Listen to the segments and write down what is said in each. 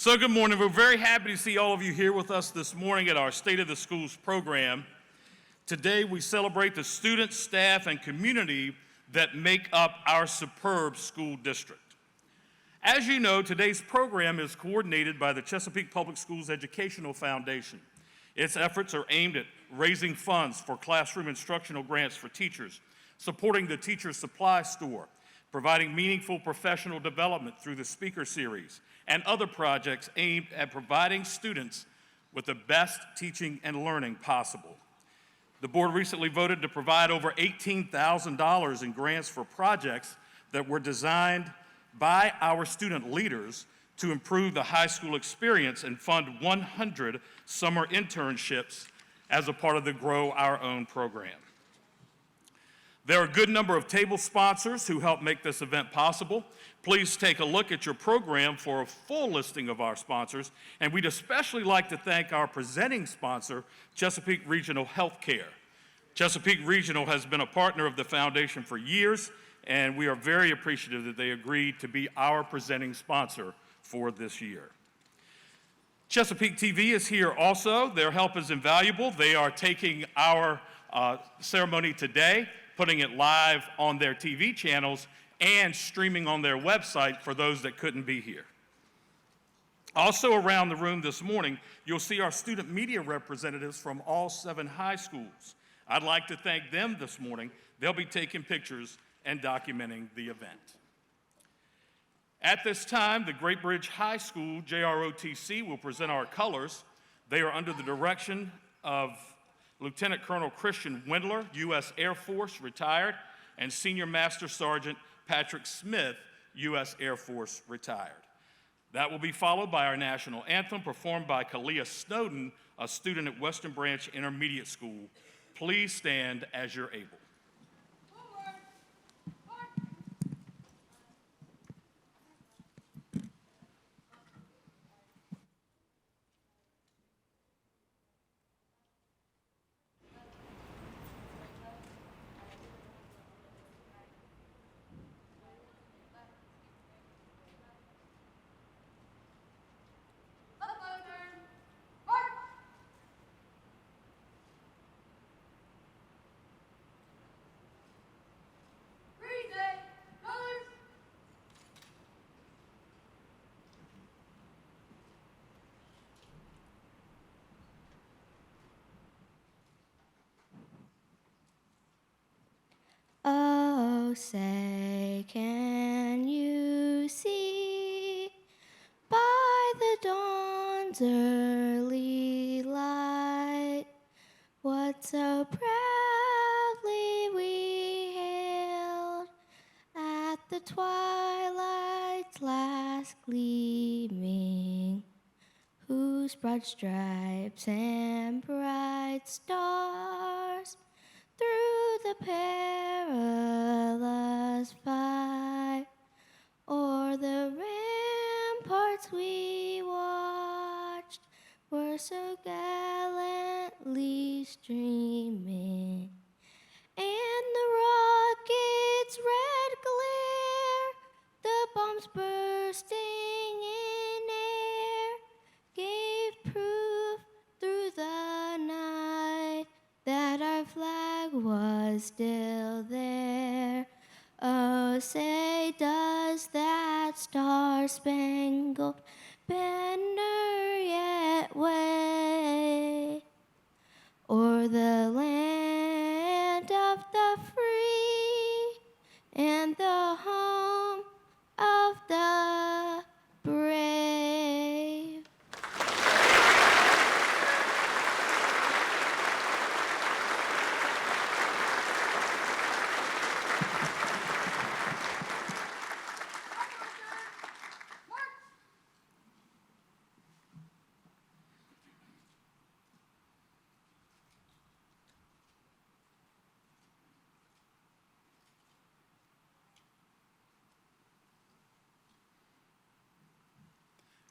So good morning. We're very happy to see all of you here with us this morning at our State of the Schools program. Today we celebrate the students, staff, and community that make up our superb school district. As you know, today's program is coordinated by the Chesapeake Public Schools Educational Foundation. Its efforts are aimed at raising funds for classroom instructional grants for teachers, supporting the Teacher Supply Store, providing meaningful professional development through the speaker series, and other projects aimed at providing students with the best teaching and learning possible. The board recently voted to provide over $18,000 in grants for projects that were designed by our student leaders to improve the high school experience and fund 100 summer internships as a part of the Grow Our Own program. There are a good number of table sponsors who help make this event possible. Please take a look at your program for a full listing of our sponsors, and we'd especially like to thank our presenting sponsor, Chesapeake Regional Healthcare. Chesapeake Regional has been a partner of the foundation for years, and we are very appreciative that they agreed to be our presenting sponsor for this year. Chesapeake TV is here also. Their help is invaluable. They are taking our ceremony today, putting it live on their TV channels and streaming on their website for those that couldn't be here. Also around the room this morning, you'll see our student media representatives from all 7 high schools. I'd like to thank them this morning. They'll be taking pictures and documenting the event. At this time, the Great Bridge High School, JROTC, will present our colors. They are under the direction of Lieutenant Colonel Christian Wendler, U.S. Air Force, retired, and Senior Master Sergeant Patrick Smith, U.S. Air Force, retired. That will be followed by our national anthem performed by Kalia Snowden, a student at Western Branch Intermediate School. Please stand as you're able. Oh, say, can you see by the dawn's early light what so proudly we hailed at the twilight's last gleaming, whose broad stripes and bright stars through the perilous fight o'er the ramparts we watched were so gallantly streaming, and the rocket's red glare, the bombs bursting in air, gave proof through the night that our flag was still there. Oh, say, does that star-spangled banner yet wave o'er the land of the free and the home of the brave?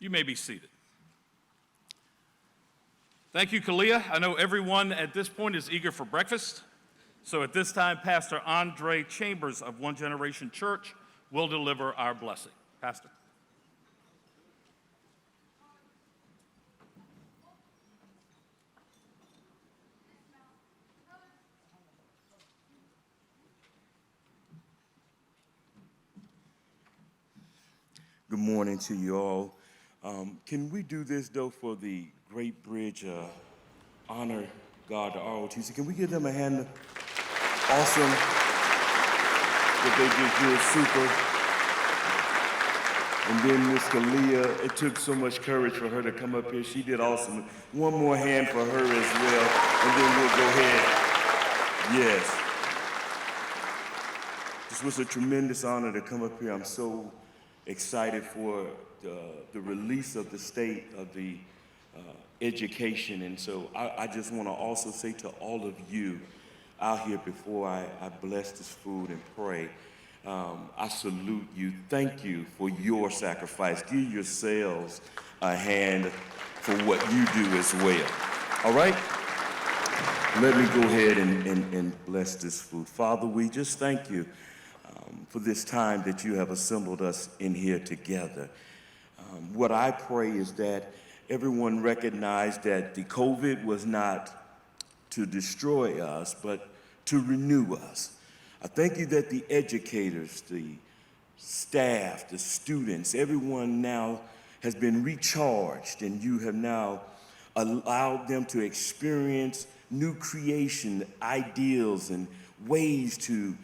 You may be seated. Thank you, Kalia. I know everyone at this point is eager for breakfast. So at this time, Pastor Andre Chambers of One Generation Church will deliver our blessing. Pastor. Good morning to you all. Can we do this, though, for the Great Bridge Honor Guard, the ROTC? Can we give them a hand? Awesome. What they just did, super. And then Miss Kalia, it took so much courage for her to come up here. She did awesome. One more hand for her as well, and then we'll go ahead. Yes. This was a tremendous honor to come up here. I'm so excited for the release of the state of the education. And so I just want to also say to all of you out here before I bless this food and pray, I salute you. Thank you for your sacrifice. Give yourselves a hand for what you do as well. All right? Let me go ahead and bless this food. Father, we just thank you for this time that you have assembled us in here together. What I pray is that everyone recognize that the COVID was not to destroy us, but to renew us. I thank you that the educators, the staff, the students, everyone now has been recharged, and you have now allowed them to experience new creation, ideals, and ways to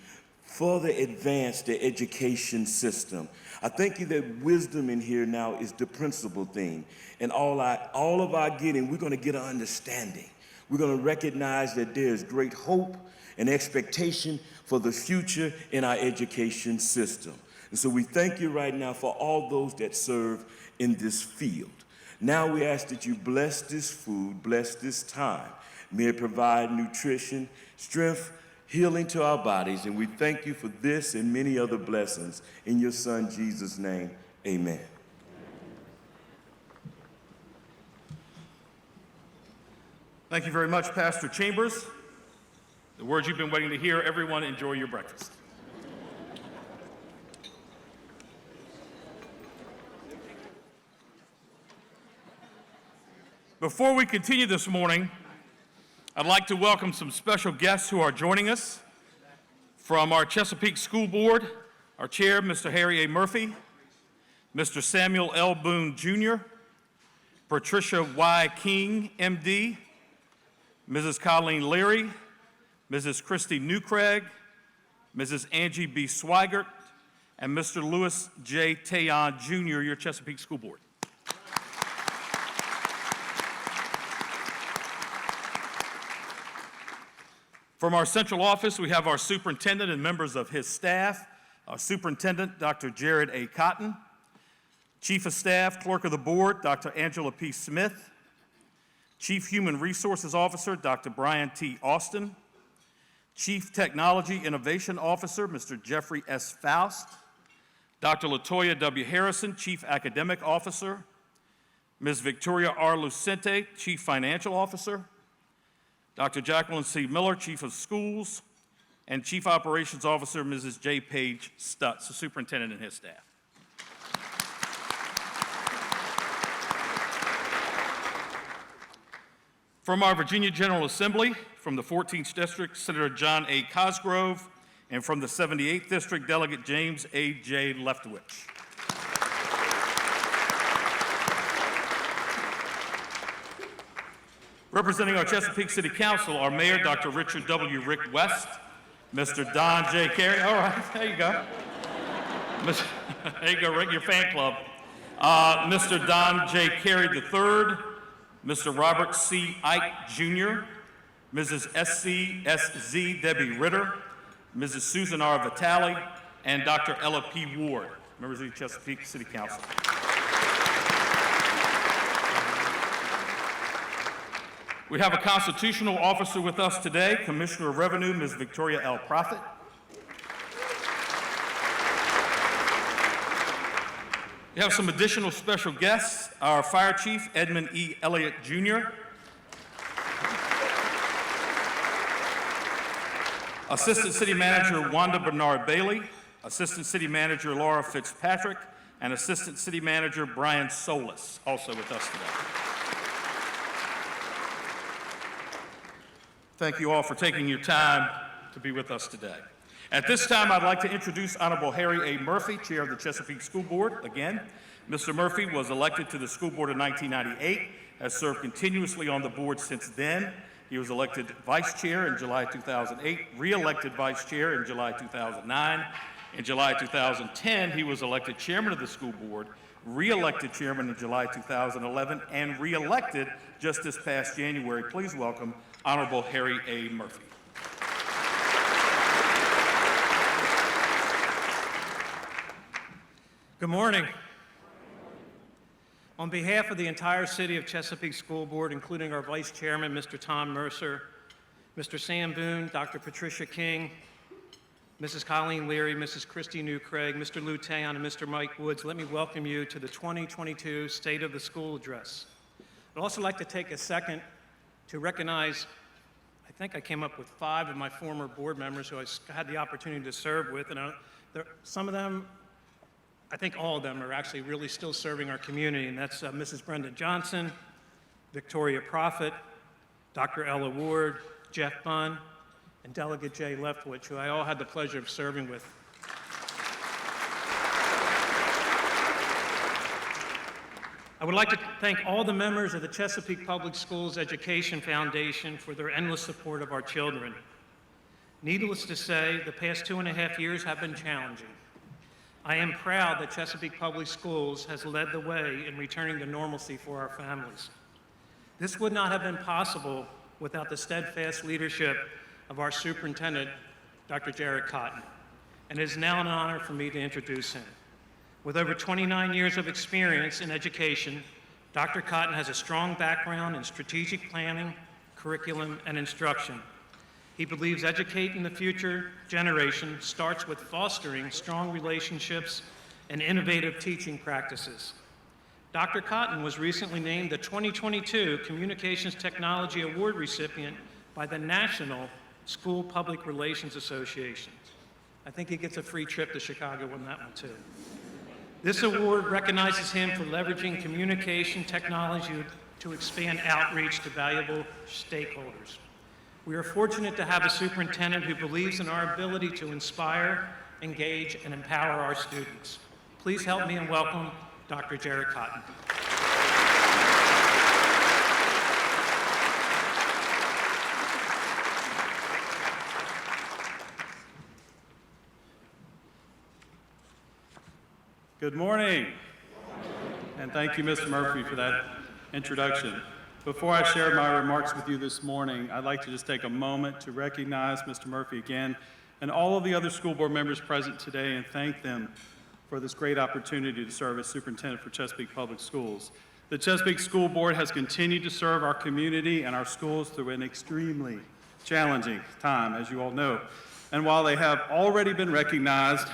further advance the education system. I thank you that wisdom in here now is the principal thing. And all of our getting, we're going to get an understanding. We're going to recognize that there's great hope and expectation for the future in our education system. And so we thank you right now for all those that serve in this field. Now we ask that you bless this food, bless this time. May it provide nutrition, strength, healing to our bodies, and we thank you for this and many other blessings. In your Son, Jesus' name, amen. Thank you very much, Pastor Chambers. The words you've been waiting to hear. Everyone, enjoy your breakfast. Before we continue this morning, I'd like to welcome some special guests who are joining us. From our Chesapeake School Board, our chair, Mr. Harry A. Murphy, Mr. Samuel L. Boone, Jr., Patricia Y. King, MD, Mrs. Colleen Leary, Mrs. Christy Newcraig, Mrs. Angie B. Swigert, and Mr. Louis J. Tayon, Jr., your Chesapeake School Board. From our central office, we have our superintendent and members of his staff. Our superintendent, Dr. Jared A. Cotton. Chief of Staff, Clerk of the Board, Dr. Angela P. Smith. Chief Human Resources Officer, Dr. Brian T. Austin. Chief Technology Innovation Officer, Mr. Jeffrey S. Faust. Dr. Latoya W. Harrison, Chief Academic Officer. Ms. Victoria R. Lucente, Chief Financial Officer. Dr. Jacqueline C. Miller, Chief of Schools, and Chief Operations Officer, Mrs. J. Paige Stutz, the superintendent and his staff. From our Virginia General Assembly, from the 14th District, Senator John A. Cosgrove, and from the 78th District, Delegate James A. J. Leftwich. Representing our Chesapeake City Council, our Mayor, Dr. Richard W. Rick West, Mr. Don J. Carey. All right, there you go. There you go, Rick, your fan club. Mr. Don J. Carey III, Mr. Robert C. Ike Jr., Mrs. S.C. Debbie Ritter, Mrs. Susan R. Vitale, and Dr. Ella P. Ward, members of the Chesapeake City Council. We have a constitutional officer with us today, Commissioner of Revenue, Ms. Victoria L. Prophet. We have some additional special guests, our Fire Chief, Edmund E. Elliott, Jr., Assistant City Manager Wanda Bernard Bailey, Assistant City Manager Laura Fitzpatrick, and Assistant City Manager Brian Solis, also with us today. Thank you all for taking your time to be with us today. At this time, I'd like to introduce Honorable Harry A. Murphy, Chair of the Chesapeake School Board. Again, Mr. Murphy was elected to the school board in 1998, has served continuously on the board since then. He was elected vice chair in July 2008, re-elected vice chair in July 2009. In July 2010, he was elected chairman of the school board, re-elected chairman in July 2011, and re-elected just this past January. Please welcome Honorable Harry A. Murphy. Good morning. On behalf of the entire City of Chesapeake School Board, including our Vice Chairman, Mr. Tom Mercer, Mr. Sam Boone, Dr. Patricia King, Mrs. Colleen Leary, Mrs. Christy New Craig, Mr. Lou Tayon, and Mr. Mike Woods, let me welcome you to the 2022 State of the School Address. I'd also like to take a second to recognize, I think I came up with 5 of my former board members who I had the opportunity to serve with, and some of them, I think all of them are actually really still serving our community, and that's Mrs. Brenda Johnson, Victoria Prophet, Dr. Ella Ward, Jeff Bunn, and Delegate Jay Leftwich, who I all had the pleasure of serving with. I would like to thank all the members of the Chesapeake Public Schools Education Foundation for their endless support of our children. Needless to say, the past 2.5 years have been challenging. I am proud that Chesapeake Public Schools has led the way in returning to normalcy for our families. This would not have been possible without the steadfast leadership of our superintendent, Dr. Jared Cotton, and it is now an honor for me to introduce him. With over 29 years of experience in education, Dr. Cotton has a strong background in strategic planning, curriculum, and instruction. He believes educating the future generation starts with fostering strong relationships and innovative teaching practices. Dr. Cotton was recently named the 2022 Communications Technology Award recipient by the National School Public Relations Association. I think he gets a free trip to Chicago on that one too. This award recognizes him for leveraging communication technology to expand outreach to valuable stakeholders. We are fortunate to have a superintendent who believes in our ability to inspire, engage, and empower our students. Please help me in welcome Dr. Jared Cotton. Good morning, and thank you, Mr. Murphy, for that introduction. Before I share my remarks with you this morning, I'd like to just take a moment to recognize Mr. Murphy again and all of the other school board members present today and thank them for this great opportunity to serve as superintendent for Chesapeake Public Schools. The Chesapeake School Board has continued to serve our community and our schools through an extremely challenging time, as you all know. And while they have already been recognized,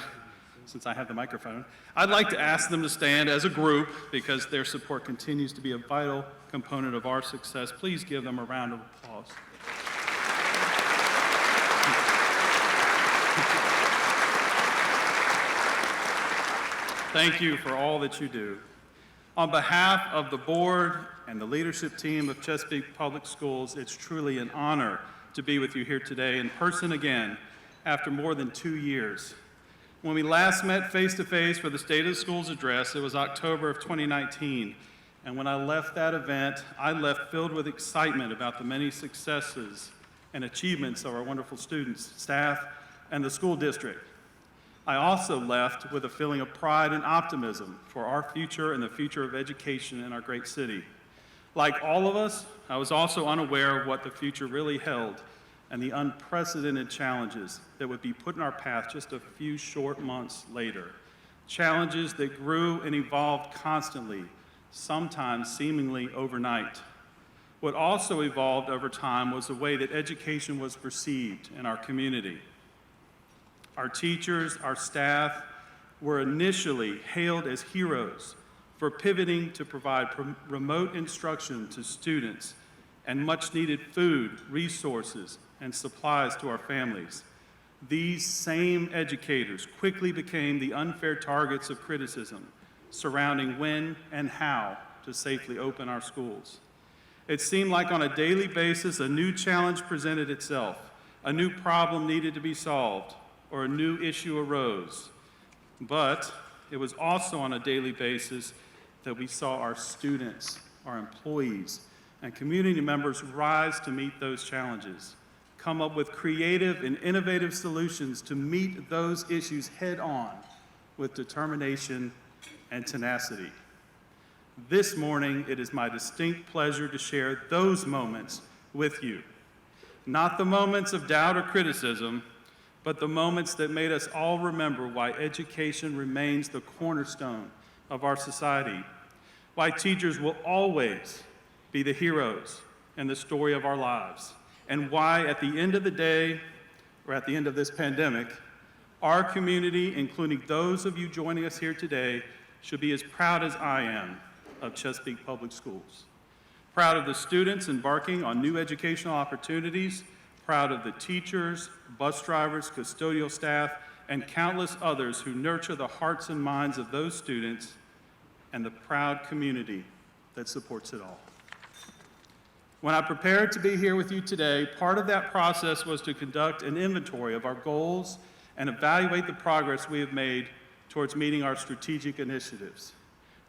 since I have the microphone, I'd like to ask them to stand as a group because their support continues to be a vital component of our success. Please give them a round of applause. Thank you for all that you do. On behalf of the board and the leadership team of Chesapeake Public Schools, it's truly an honor to be with you here today in person again after more than 2 years. When we last met face-to-face for the State of the Schools Address, it was October of 2019. And when I left that event, I left filled with excitement about the many successes and achievements of our wonderful students, staff, and the school district. I also left with a feeling of pride and optimism for our future and the future of education in our great city. Like all of us, I was also unaware of what the future really held and the unprecedented challenges that would be put in our path just a few short months later. Challenges that grew and evolved constantly, sometimes seemingly overnight. What also evolved over time was the way that education was perceived in our community. Our teachers, our staff were initially hailed as heroes for pivoting to provide remote instruction to students and much needed food, resources, and supplies to our families. These same educators quickly became the unfair targets of criticism surrounding when and how to safely open our schools. It seemed like on a daily basis, a new challenge presented itself. A new problem needed to be solved. or a new issue arose. But it was also on a daily basis that we saw our students, our employees, and community members rise to meet those challenges, come up with creative and innovative solutions to meet those issues head on with determination and tenacity. This morning, it is my distinct pleasure to share those moments with you. Not the moments of doubt or criticism, but the moments that made us all remember why education remains the cornerstone of our society, why teachers will always be the heroes in the story of our lives, and why at the end of the day, or at the end of this pandemic, our community, including those of you joining us here today, should be as proud as I am of Chesapeake Public Schools. Proud of the students embarking on new educational opportunities, proud of the teachers, bus drivers, custodial staff, and countless others who nurture the hearts and minds of those students, and the proud community that supports it all. When I prepared to be here with you today, part of that process was to conduct an inventory of our goals and evaluate the progress we have made towards meeting our strategic initiatives.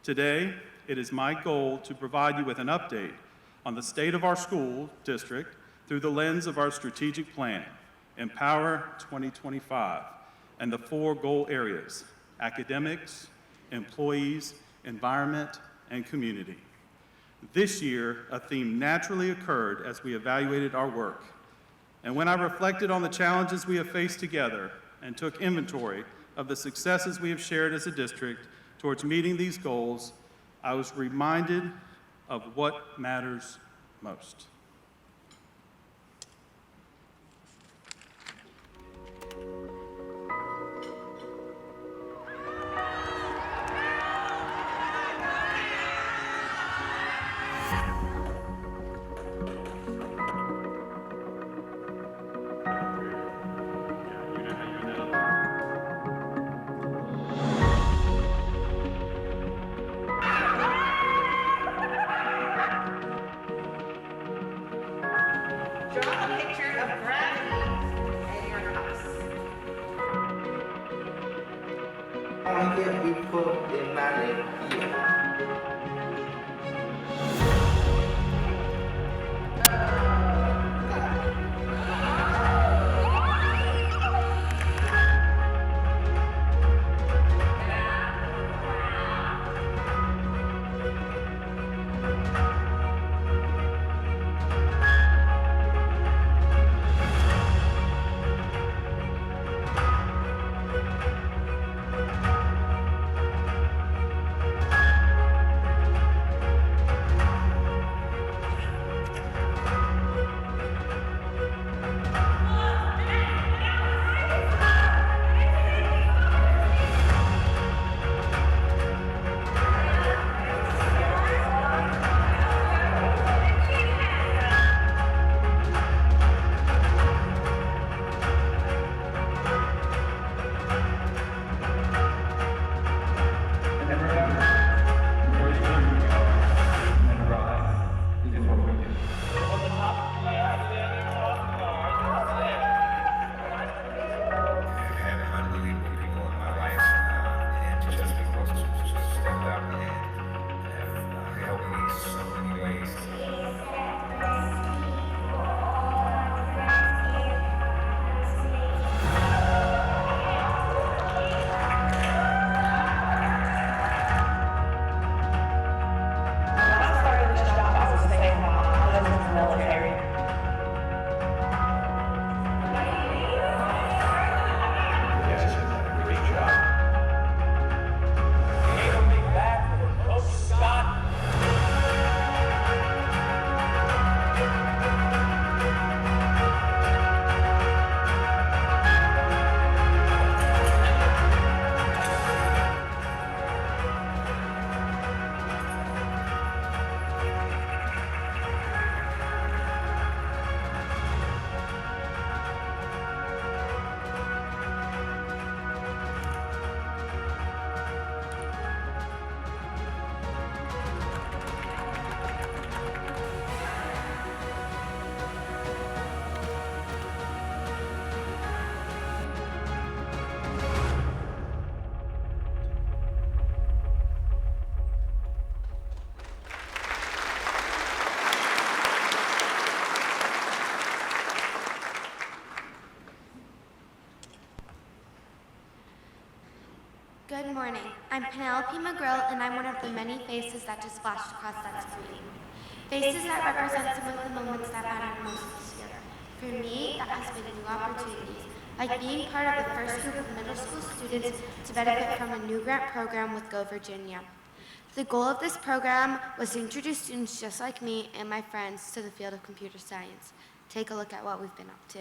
Today, it is my goal to provide you with an update on the state of our school district through the lens of our strategic plan, Empower 2025, and the 4 goal areas: academics, employees, environment, and community. This year, a theme naturally occurred as we evaluated our work. And when I reflected on the challenges we have faced together and took inventory of the successes we have shared as a district towards meeting these goals, I was reminded of what matters most. Draw a picture of gravity in your house. Here we put the money here. morning. I'm Penelope McGrill, and I'm one of the many faces that just flashed across that screen. Faces that represent some of the moments that mattered most this year. For me, that has been new opportunities, like being part of the first group of middle school students to benefit from a new grant program with Go Virginia. The goal of this program was to introduce students just like me and my friends to the field of computer science. Take a look at what we've been up to.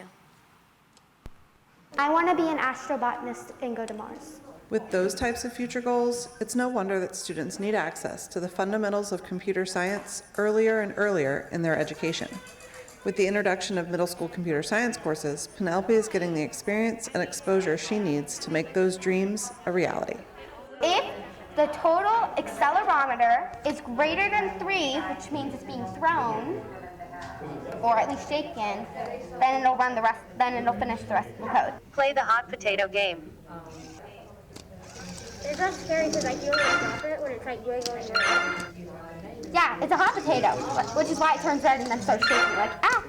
I want to be an astrobotanist and go to Mars. With those types of future goals, it's no wonder that students need access to the fundamentals of computer science earlier and earlier in their education. With the introduction of middle school computer science courses, Penelope is getting the experience and exposure she needs to make those dreams a reality. If the total accelerometer is greater than 3, which means it's being thrown, or at least shaken, then it'll run the rest. Then it'll finish the rest of the code. Play the hot potato game. It's not scary because I feel like drop it when it's like wiggling around. Yeah, it's a hot potato, which is why it turns red and then starts shaking like ah.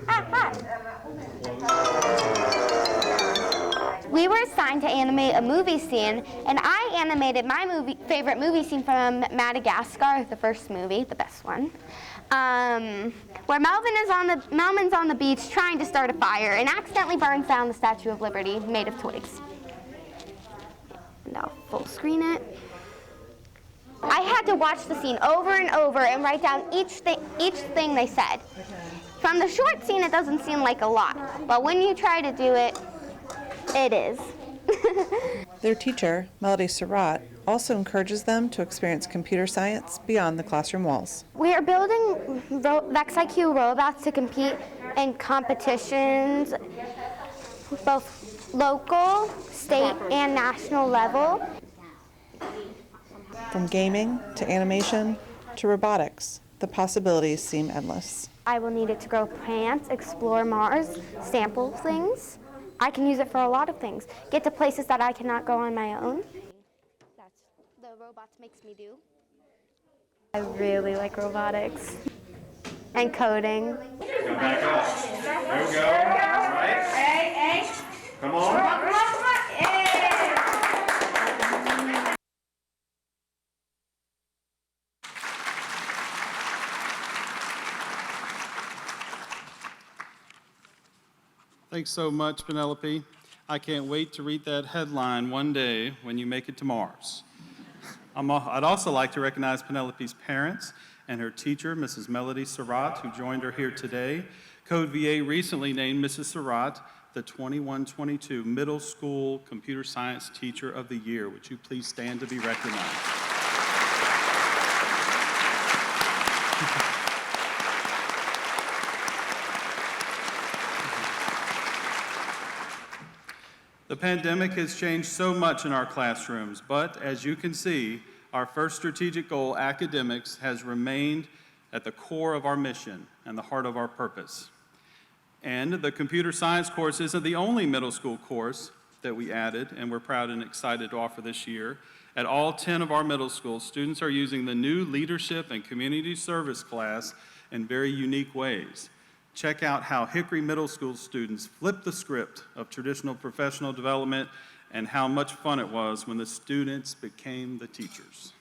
We were assigned to animate a movie scene, and I animated my favorite movie scene from Madagascar, the first movie, the best one. Where Melvin's on the beach trying to start a fire and accidentally burns down the Statue of Liberty made of twigs. And I'll full screen it. I had to watch the scene over and over and write down each thing they said. From the short scene, it doesn't seem like a lot, but when you try to do it, it is. Their teacher, Melody Surratt, also encourages them to experience computer science beyond the classroom walls. We are building VexIQ robots to compete in competitions, both local, state, and national level. From gaming to animation to robotics, the possibilities seem endless. I will need it to grow plants, explore Mars, sample things. I can use it for a lot of things. Get to places that I cannot go on my own. That's the robots makes me do. I really like robotics and coding. Back up. There we go. All right. Hey. Come on. Come on. Thanks so much, Penelope. I can't wait to read that headline one day when you make it to Mars. I'd also like to recognize Penelope's parents and her teacher, Mrs. Melody Surratt, who joined her here today. Code VA recently named Mrs. Surratt the 21-22 Middle School Computer Science Teacher of the Year. Would you please stand to be recognized? The pandemic has changed so much in our classrooms, but as you can see, our first strategic goal, academics, has remained at the core of our mission and the heart of our purpose. And the computer science course isn't the only middle school course that we added, and we're proud and excited to offer this year. At all 10 of our middle schools, students are using the new leadership and community service class in very unique ways. Check out how Hickory Middle School students flipped the script of traditional professional development and how much fun it was when the students became the teachers.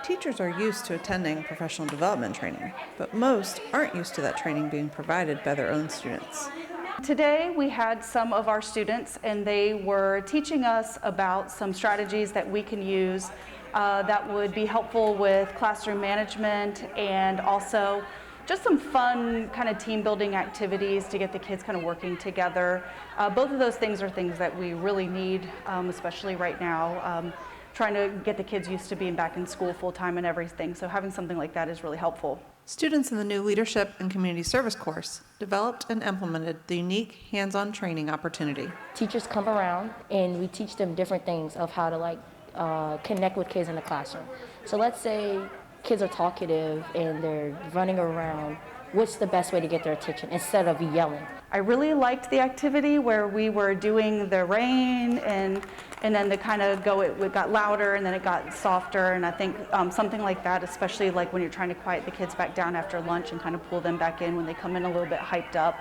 Teachers are used to attending professional development training, but most aren't used to that training being provided by their own students. Today we had some of our students and they were teaching us about some strategies that we can use that would be helpful with classroom management and also just some fun kind of team building activities to get the kids kind of working together. Both of those things are things that we really need, especially right now, trying to get the kids used to being back in school full time and everything. So having something like that is really helpful. Students in the new Leadership and Community Service course developed and implemented the unique hands-on training opportunity. Teachers come around and we teach them different things of how to connect with kids in the classroom. So let's say kids are talkative and they're running around. What's the best way to get their attention instead of yelling? I really liked the activity where we were doing the rain and then the kind of it got louder and then it got softer, and I think something like that, especially like when you're trying to quiet the kids back down after lunch and kind of pull them back in when they come in a little bit hyped up.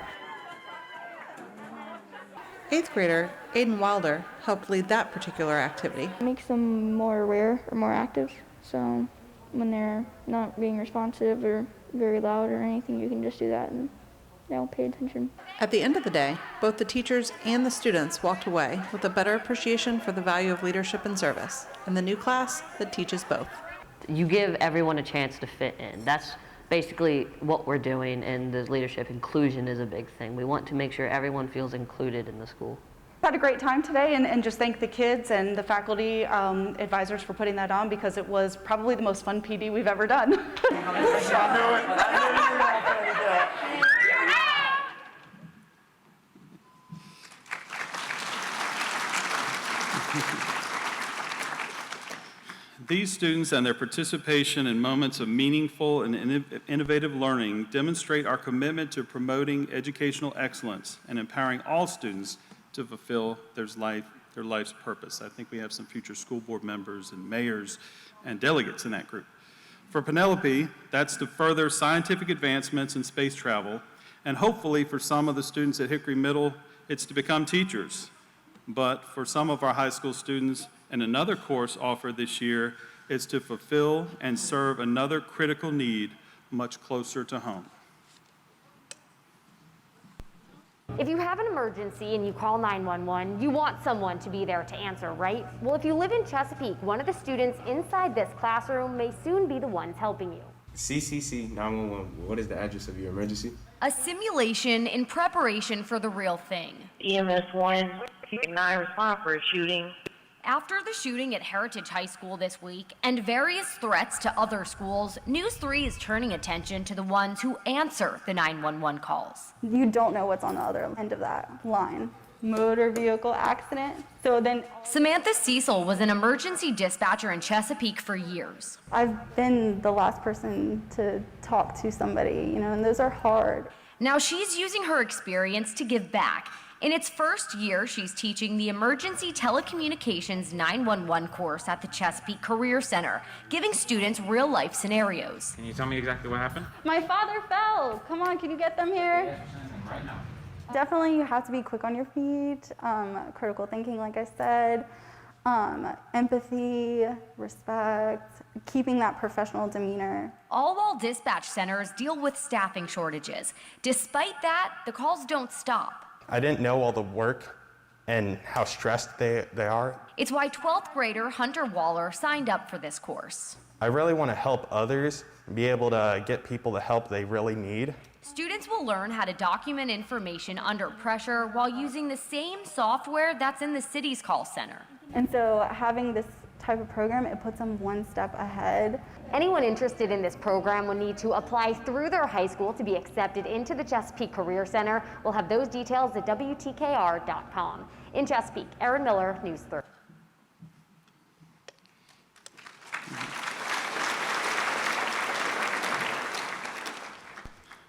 8th grader Aiden Wilder helped lead that particular activity. It makes them more aware or more active. So when they're not being responsive or very loud or anything, you can just do that and they'll pay attention. At the end of the day, both the teachers and the students walked away with a better appreciation for the value of leadership and service in the new class that teaches both. You give everyone a chance to fit in. That's basically what we're doing, and the leadership inclusion is a big thing. We want to make sure everyone feels included in the school. Had a great time today, and just thank the kids and the faculty advisors for putting that on, because it was probably the most fun PD we've ever done. These students and their participation in moments of meaningful and innovative learning demonstrate our commitment to promoting educational excellence and empowering all students to fulfill their life's purpose. I think we have some future school board members and mayors and delegates in that group. For Penelope, that's to further scientific advancements in space travel, and hopefully for some of the students at Hickory Middle, it's to become teachers. But for some of our high school students, and another course offered this year, is to fulfill and serve another critical need much closer to home. If you have an emergency and you call 911, you want someone to be there to answer, right? Well, if you live in Chesapeake, one of the students inside this classroom may soon be the ones helping you. CCC 911, what is the address of your emergency? A simulation in preparation for the real thing. EMS 169 respond for a shooting. After the shooting at Heritage High School this week and various threats to other schools, News 3 is turning attention to the ones who answer the 911 calls. You don't know what's on the other end of that line. Motor vehicle accident. So then Samantha Cecil was an emergency dispatcher in Chesapeake for years. I've been the last person to talk to somebody, and those are hard. Now she's using her experience to give back. In its first year, she's teaching the Emergency Telecommunications 911 course at the Chesapeake Career Center, giving students real-life scenarios. Can you tell me exactly what happened? My father fell. Come on, can you get them here? Right now. Definitely, you have to be quick on your feet, critical thinking, like I said, empathy, respect, keeping that professional demeanor. All while dispatch centers deal with staffing shortages. Despite that, the calls don't stop. I didn't know all the work and how stressed they are. It's why 12th grader Hunter Waller signed up for this course. I really want to help others be able to get people the help they really need. Students will learn how to document information under pressure while using the same software that's in the city's call center. And so having this type of program, it puts them one step ahead. Anyone interested in this program will need to apply through their high school to be accepted into the Chesapeake Career Center. We'll have those details at WTKR.com. In Chesapeake, Erin Miller, News 3.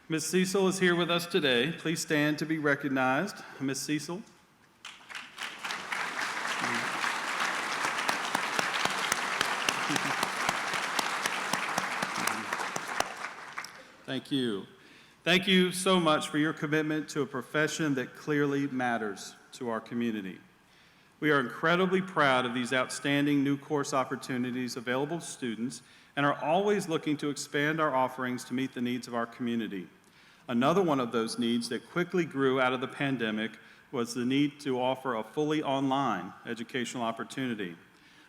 Ms. Cecil is here with us today. Please stand to be recognized. Ms. Cecil. Thank you. Thank you so much for your commitment to a profession that clearly matters to our community. We are incredibly proud of these outstanding new course opportunities available to students and are always looking to expand our offerings to meet the needs of our community. Another one of those needs that quickly grew out of the pandemic was the need to offer a fully online educational opportunity.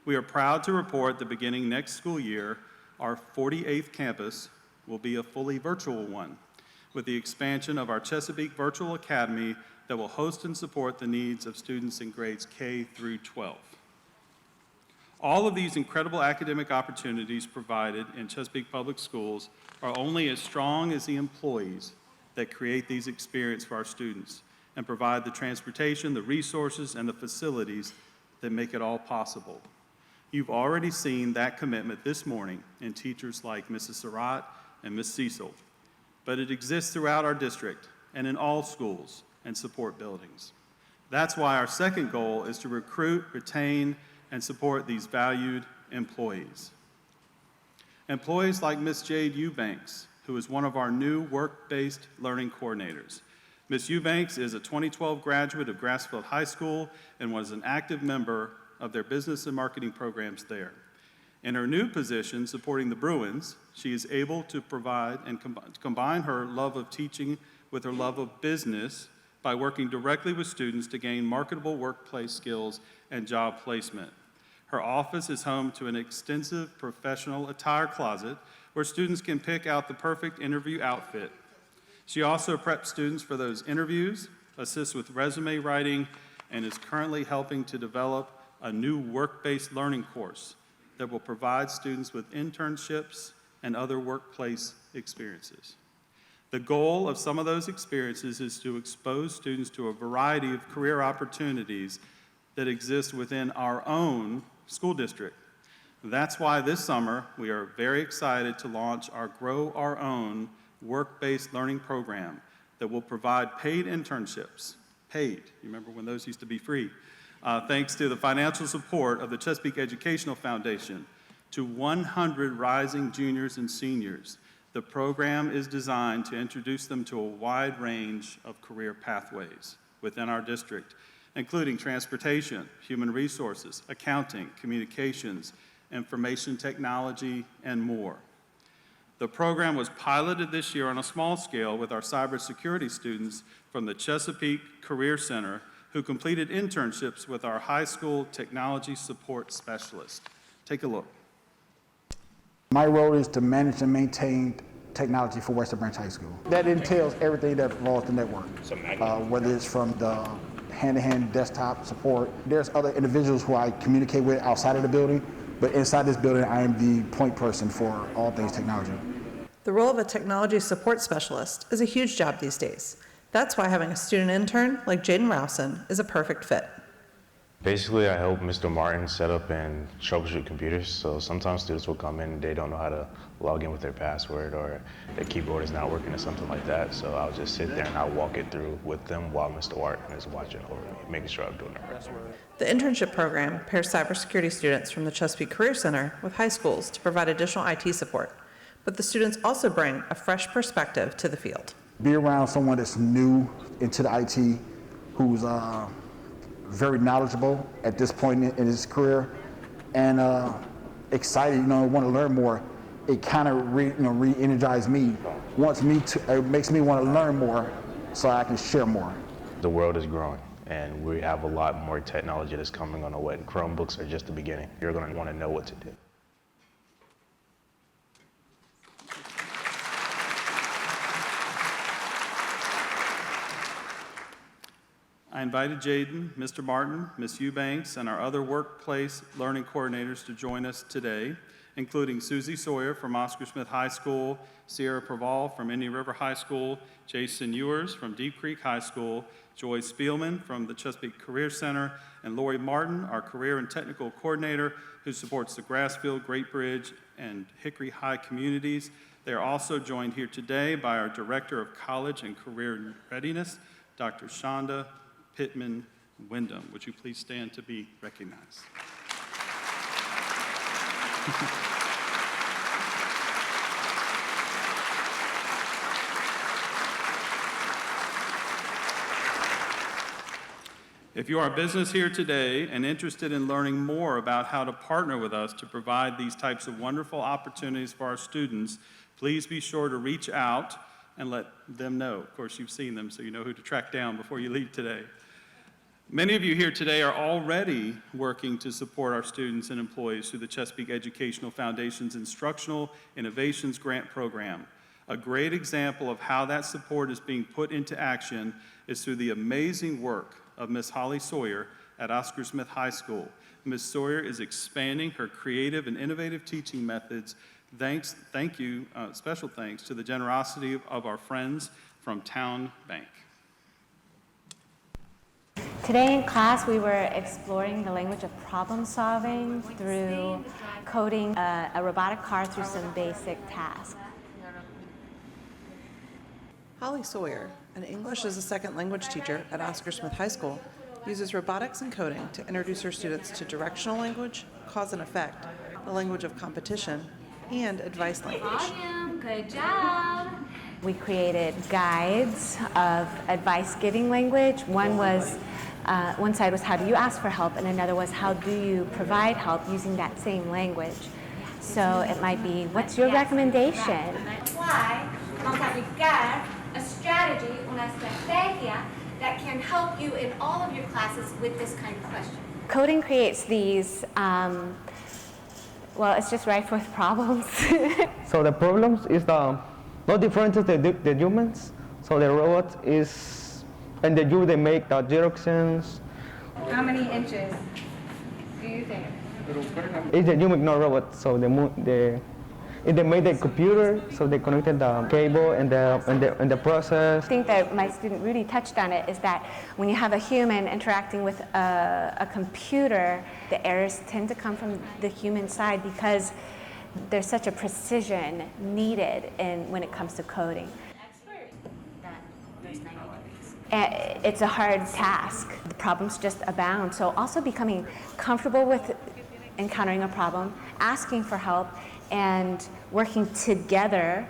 We are proud to report that beginning next school year, our 48th campus will be a fully virtual one, with the expansion of our Chesapeake Virtual Academy that will host and support the needs of students in grades K through 12. All of these incredible academic opportunities provided in Chesapeake Public Schools are only as strong as the employees that create these experiences for our students and provide the transportation, the resources, and the facilities that make it all possible. You've already seen that commitment this morning in teachers like Mrs. Surratt and Ms. Cecil, but it exists throughout our district and in all schools and support buildings. That's why our second goal is to recruit, retain, and support these valued employees. Employees like Ms. Jade Eubanks, who is one of our new work-based learning coordinators. Ms. Eubanks is a 2012 graduate of Grassfield High School and was an active member of their business and marketing programs there. In her new position supporting the Bruins, she is able to provide and combine her love of teaching with her love of business by working directly with students to gain marketable workplace skills and job placement. Her office is home to an extensive professional attire closet where students can pick out the perfect interview outfit. She also preps students for those interviews, assists with resume writing, and is currently helping to develop a new work-based learning course that will provide students with internships and other workplace experiences. The goal of some of those experiences is to expose students to a variety of career opportunities that exist within our own school district. That's why this summer we are very excited to launch our Grow Our Own work-based learning program that will provide paid internships. Paid, you remember when those used to be free? Thanks to the financial support of the Chesapeake Educational Foundation to 100 rising juniors and seniors. The program is designed to introduce them to a wide range of career pathways within our district, including transportation, human resources, accounting, communications, information technology, and more. The program was piloted this year on a small scale with our cybersecurity students from the Chesapeake Career Center who completed internships with our high school technology support specialist. Take a look. My role is to manage and maintain technology for Western Branch High School. That entails everything that involves the network, whether it's from the hand-to-hand desktop support. There's other individuals who I communicate with outside of the building, but inside this building, I am the point person for all things technology. The role of a technology support specialist is a huge job these days. That's why having a student intern like Jaden Rowson is a perfect fit. Basically, I help Mr. Martin set up and troubleshoot computers. So sometimes students will come in and they don't know how to log in with their password, or their keyboard is not working or something like that. So I'll just sit there and I'll walk it through with them while Mr. Martin is watching over me, making sure I'm doing it right. The internship program pairs cybersecurity students from the Chesapeake Career Center with high schools to provide additional IT support. But the students also bring a fresh perspective to the field. Be around someone that's new into the IT, who's very knowledgeable at this point in his career, and excited, want to learn more. It kind of re-energizes me, it makes me want to learn more so I can share more. The world is growing, and we have a lot more technology that's coming on the way. Chromebooks are just the beginning. You're going to want to know what to do. I invited Jaden, Mr. Martin, Ms. Eubanks, and our other workplace learning coordinators to join us today, including Susie Sawyer from Oscar Smith High School, Sierra Praval from Indian River High School, Jason Ewers from Deep Creek High School, Joy Spielman from the Chesapeake Career Center, and Lori Martin, our career and technical coordinator, who supports the Grassfield, Great Bridge, and Hickory High communities. They are also joined here today by our Director of College and Career Readiness, Dr. Shonda Pittman Wyndham. Would you please stand to be recognized? If you are a business here today and interested in learning more about how to partner with us to provide these types of wonderful opportunities for our students, please be sure to reach out and let them know. Of course, you've seen them, so you know who to track down before you leave today. Many of you here today are already working to support our students and employees through the Chesapeake Educational Foundation's Instructional Innovations Grant Program. A great example of how that support is being put into action is through the amazing work of Ms. Holly Sawyer at Oscar Smith High School. Ms. Sawyer is expanding her creative and innovative teaching methods. Special thanks to the generosity of our friends from Town Bank. Today in class, we were exploring the language of problem solving through coding a robotic car through some basic tasks. Holly Sawyer, an English as a second language teacher at Oscar Smith High School, uses robotics and coding to introduce her students to directional language, cause and effect, the language of competition, and advice language. Good job. We created guides of advice-giving language. One side was how do you ask for help, and another was how do you provide help using that same language. So it might be, what's your recommendation? Why vamos a aplicar a strategy, una estrategia that can help you in all of your classes with this kind of question. Coding creates these, well, it's just rife with problems. So the problems is not different to the humans. So the robot is, and they make the directions. How many inches do you think? It's a human, not robot. So they made the computer, so they connected the cable and the process. I think that my student Rudy touched on it, is that when you have a human interacting with a computer, the errors tend to come from the human side because there's such a precision needed when it comes to coding. And it's a hard task. The problems just abound. So also becoming comfortable with encountering a problem, asking for help, and working together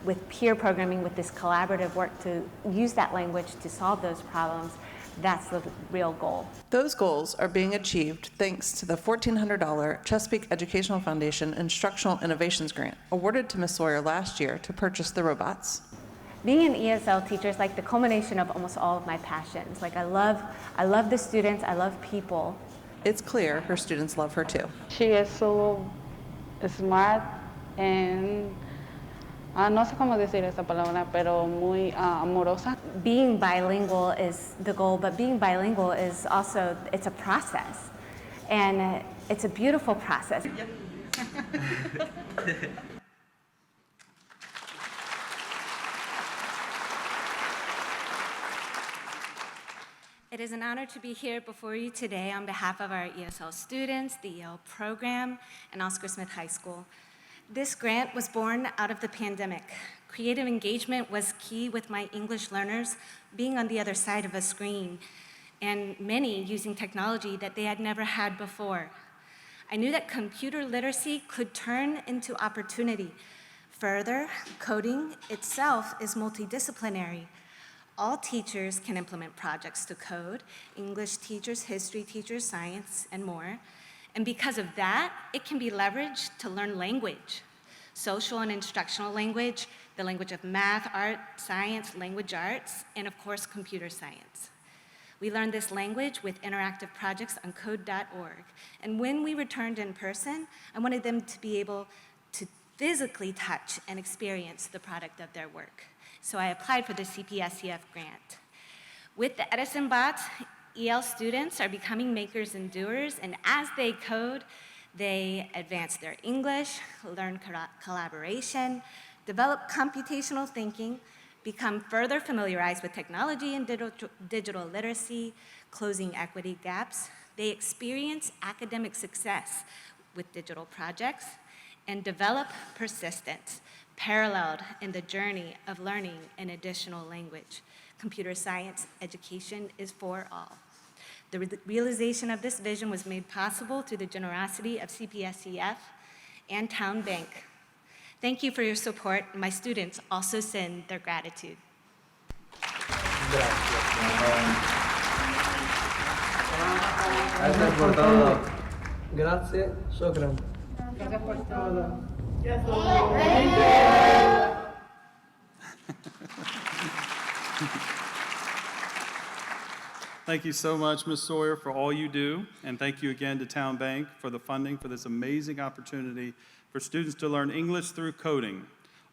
with peer programming, with this collaborative work to use that language to solve those problems, that's the real goal. Those goals are being achieved thanks to the $1,400 Chesapeake Educational Foundation Instructional Innovations Grant awarded to Ms. Sawyer last year to purchase the robots. Being an ESL teacher is like the culmination of almost all of my passions. Like I love the students, I love people. It's clear her students love her too. She is so smart and no sé cómo decir esa palabra, pero muy amorosa. Being bilingual is the goal, but being bilingual is also, it's a process. And it's a beautiful process. It is an honor to be here before you today on behalf of our ESL students, the EL program, and Oscar Smith High School. This grant was born out of the pandemic. Creative engagement was key with my English learners being on the other side of a screen, and many using technology that they had never had before. I knew that computer literacy could turn into opportunity. Further, coding itself is multidisciplinary. All teachers can implement projects to code, English teachers, history teachers, science, and more. And because of that, it can be leveraged to learn language, social and instructional language, the language of math, art, science, language arts, and of course, computer science. We learned this language with interactive projects on code.org. And when we returned in person, I wanted them to be able to physically touch and experience the product of their work. So I applied for the CPSCF grant. With the Edison bots, EL students are becoming makers and doers, and as they code, they advance their English, learn collaboration, develop computational thinking, become further familiarized with technology and digital literacy, closing equity gaps. They experience academic success with digital projects and develop persistence, paralleled in the journey of learning an additional language. Computer science education is for all. The realization of this vision was made possible through the generosity of CPSCF and Town Bank. Thank you for your support. My students also send their gratitude. Gracias por todo. Gracias, shukran. Gracias por todo. Thank you so much, Ms. Sawyer, for all you do, and thank you again to Town Bank for the funding for this amazing opportunity for students to learn English through coding.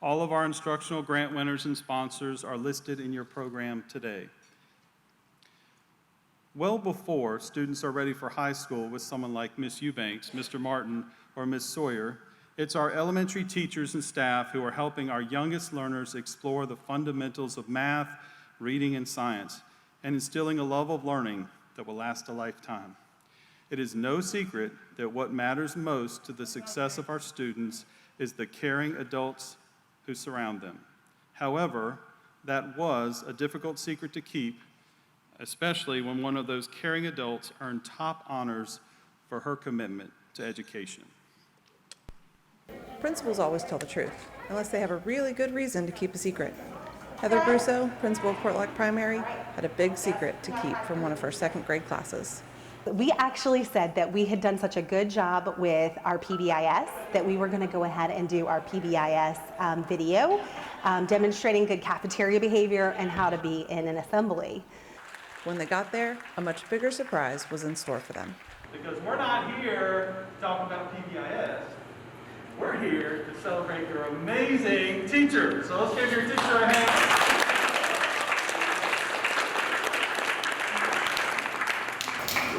All of our instructional grant winners and sponsors are listed in your program today. Well before students are ready for high school with someone like Ms. Eubanks, Mr. Martin, or Ms. Sawyer, it's our elementary teachers and staff who are helping our youngest learners explore the fundamentals of math, reading, and science, and instilling a love of learning that will last a lifetime. It is no secret that what matters most to the success of our students is the caring adults who surround them. However, that was a difficult secret to keep, especially when one of those caring adults earned top honors for her commitment to education. Principals always tell the truth, unless they have a really good reason to keep a secret. Heather Brusso, principal of Portlock Primary, had a big secret to keep from one of her second grade classes. We actually said that we had done such a good job with our PBIS that we were going to go ahead and do our PBIS video demonstrating good cafeteria behavior and how to be in an assembly. When they got there, a much bigger surprise was in store for them. Because we're not here talking about PBIS. We're here to celebrate your amazing teacher. So let's give your teacher a hand.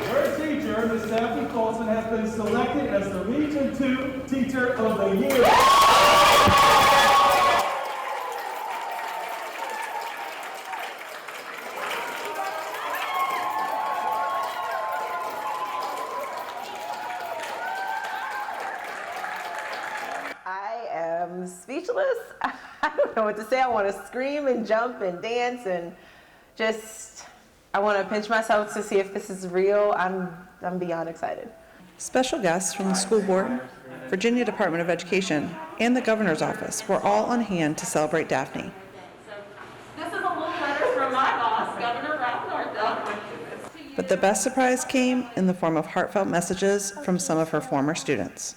Your teacher, Ms. Daphne Colson, has been selected as the Region 2 Teacher of the Year. I am speechless. I don't know what to say. I want to scream and jump and dance and just, I want to pinch myself to see if this is real. I'm beyond excited. Special guests from the school board, Virginia Department of Education, and the governor's office were all on hand to celebrate Daphne. This is a little letter from my boss, Governor Ralph Northam. But the best surprise came in the form of heartfelt messages from some of her former students.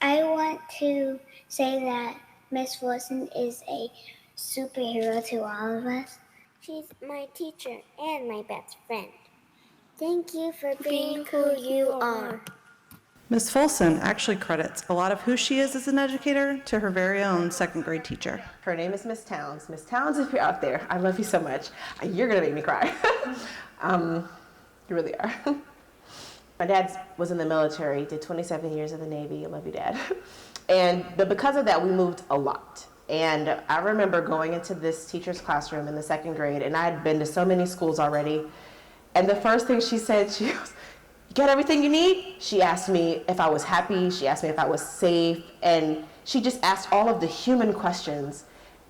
I want to say that Miss Wilson is a superhero to all of us. She's my teacher and my best friend. Thank you for being who you are. Ms. Folson actually credits a lot of who she is as an educator to her very own second grade teacher. Her name is Miss Towns. Miss Towns, if you're out there, I love you so much. You're gonna make me cry. You really are. My dad was in the military, did 27 years in the Navy. I love you, Dad. But because of that, we moved a lot. And I remember going into this teacher's classroom in the second grade, and I had been to so many schools already. And the first thing she said, she goes, "You got everything you need?" She asked me if I was happy. She asked me if I was safe. And she just asked all of the human questions.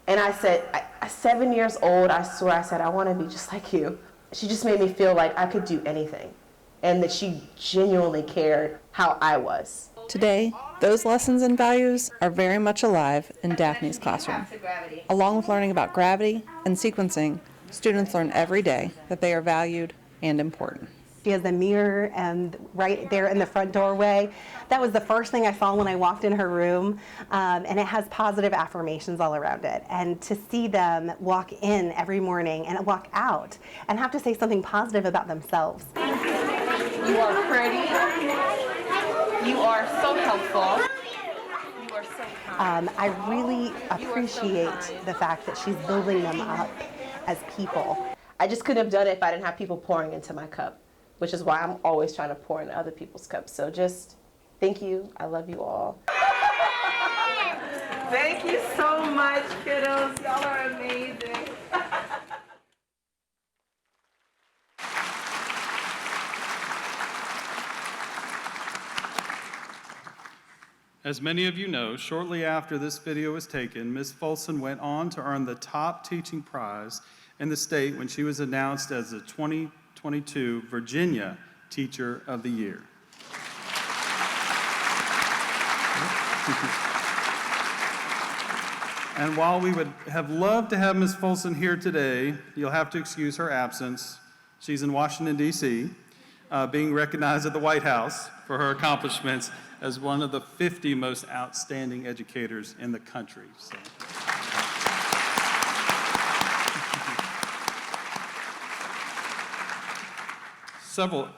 And I said, at 7 years old, I swear, I said, I want to be just like you. She just made me feel like I could do anything, and that she genuinely cared how I was. Today, those lessons and values are very much alive in Daphne's classroom. Along with learning about gravity and sequencing, students learn every day that they are valued and important. She has a mirror and right there in the front doorway. That was the first thing I saw when I walked in her room, and it has positive affirmations all around it. And to see them walk in every morning and walk out and have to say something positive about themselves. You are pretty. You are so helpful. You are so kind. I really appreciate the fact that she's building them up as people. I just couldn't have done it if I didn't have people pouring into my cup, which is why I'm always trying to pour into other people's cups. So just thank you. I love you all. Thank you so much, kiddos. Y'all are amazing. As many of you know, shortly after this video was taken, Ms. Folson went on to earn the top teaching prize in the state when she was announced as the 2022 Virginia Teacher of the Year. And while we would have loved to have Ms. Folson here today, you'll have to excuse her absence. She's in Washington, D.C., being recognized at the White House for her accomplishments as one of the 50 most outstanding educators in the country. So.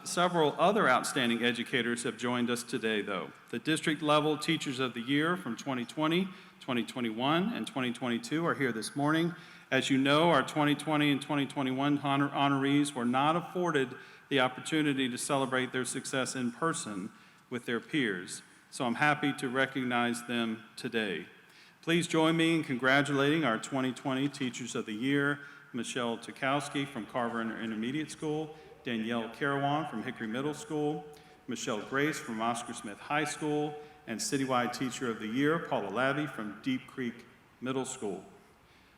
Several other outstanding educators have joined us today, though. The district-level Teachers of the Year from 2020, 2021, and 2022 are here this morning. As you know, our 2020 and 2021 honorees were not afforded the opportunity to celebrate their success in person with their peers, so I'm happy to recognize them today. Please join me in congratulating our 2020 Teachers of the Year, Michelle Tukowski from Carver Intermediate School, Danielle Carawan from Hickory Middle School, Michelle Grace from Oscar Smith High School, and Citywide Teacher of the Year, Paula Labby from Deep Creek Middle School.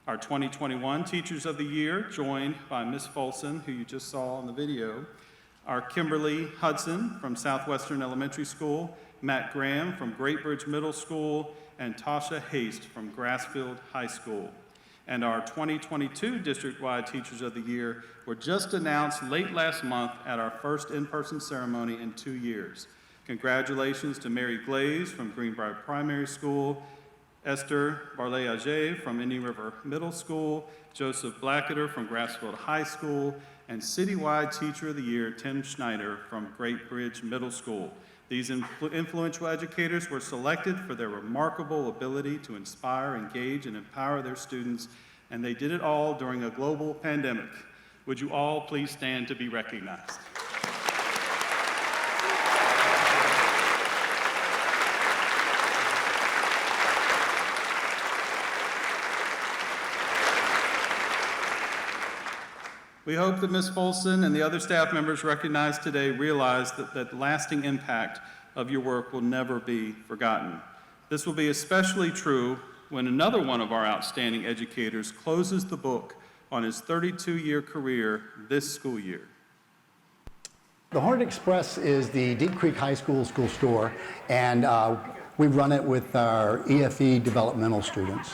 Our 2021 Teachers of the Year, joined by Ms. Folson, who you just saw in the video, are Kimberly Hudson from Southwestern Elementary School, Matt Graham from Great Bridge Middle School, and Tasha Haste from Grassfield High School. And our 2022 District-wide Teachers of the Year were just announced late last month at our first in-person ceremony in 2 years. Congratulations to Mary Glaze from Greenbrier Primary School, Esther Barley-Agé from Indian River Middle School, Joseph Blacketer from Grassfield High School, and Citywide Teacher of the Year, Tim Schneider from Great Bridge Middle School. These influential educators were selected for their remarkable ability to inspire, engage, and empower their students, and they did it all during a global pandemic. Would you all please stand to be recognized? We hope that Ms. Folson and the other staff members recognized today realize that the lasting impact of your work will never be forgotten. This will be especially true when another one of our outstanding educators closes the book on his 32-year career this school year. The Hornet Express is the Deep Creek High School school store, and we run it with our EFE developmental students.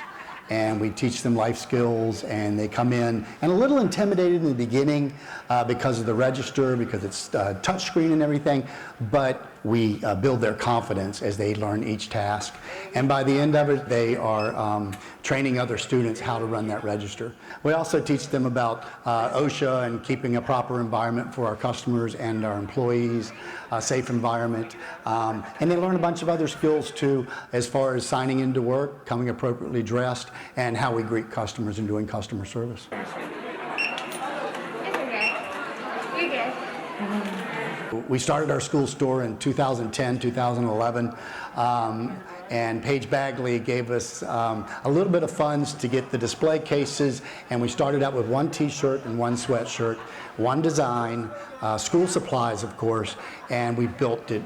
And we teach them life skills, and they come in and a little intimidated in the beginning because of the register, because it's touchscreen and everything, but we build their confidence as they learn each task. And by the end of it, they are training other students how to run that register. We also teach them about OSHA and keeping a proper environment for our customers and our employees, a safe environment. And they learn a bunch of other skills too, as far as signing into work, coming appropriately dressed, and how we greet customers and doing customer service. We started our school store in 2010, 2011, and Paige Bagley gave us a little bit of funds to get the display cases, and we started out with one t-shirt and one sweatshirt, one design, school supplies, of course, and we built it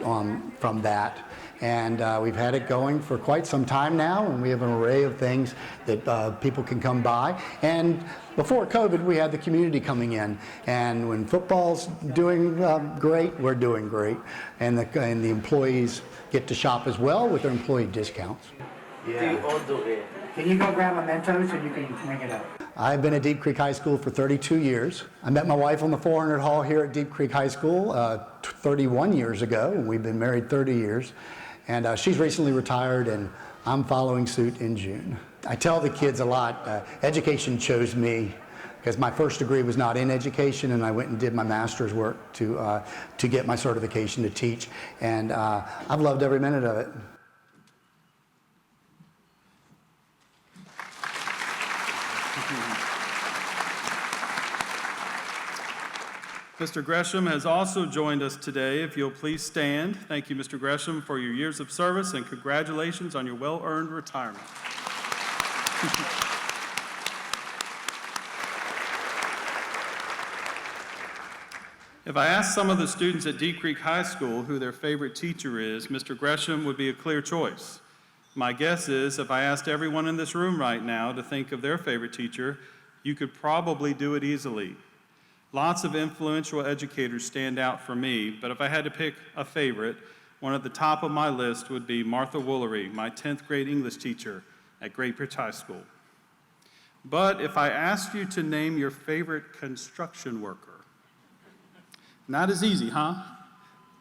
from that. And we've had it going for quite some time now, and we have an array of things that people can come by. And before COVID, we had the community coming in, and when football's doing great, we're doing great. And the employees get to shop as well with their employee discounts. Yeah. Can you go grab mementos and you can bring it up? I've been at Deep Creek High School for 32 years. I met my wife on the 400 Hall here at Deep Creek High School 31 years ago, and we've been married 30 years. And she's recently retired, and I'm following suit in June. I tell the kids a lot, education chose me, because my first degree was not in education, and I went and did my master's work to get my certification to teach, and I've loved every minute of it. Mr. Gresham has also joined us today. If you'll please stand. Thank you, Mr. Gresham, for your years of service, and congratulations on your well-earned retirement. If I asked some of the students at Deep Creek High School who their favorite teacher is, Mr. Gresham would be a clear choice. My guess is if I asked everyone in this room right now to think of their favorite teacher, you could probably do it easily. Lots of influential educators stand out for me, but if I had to pick a favorite, one at the top of my list would be Martha Woolery, my 10th grade English teacher at Great Bridge High School. But if I asked you to name your favorite construction worker, not as easy, huh?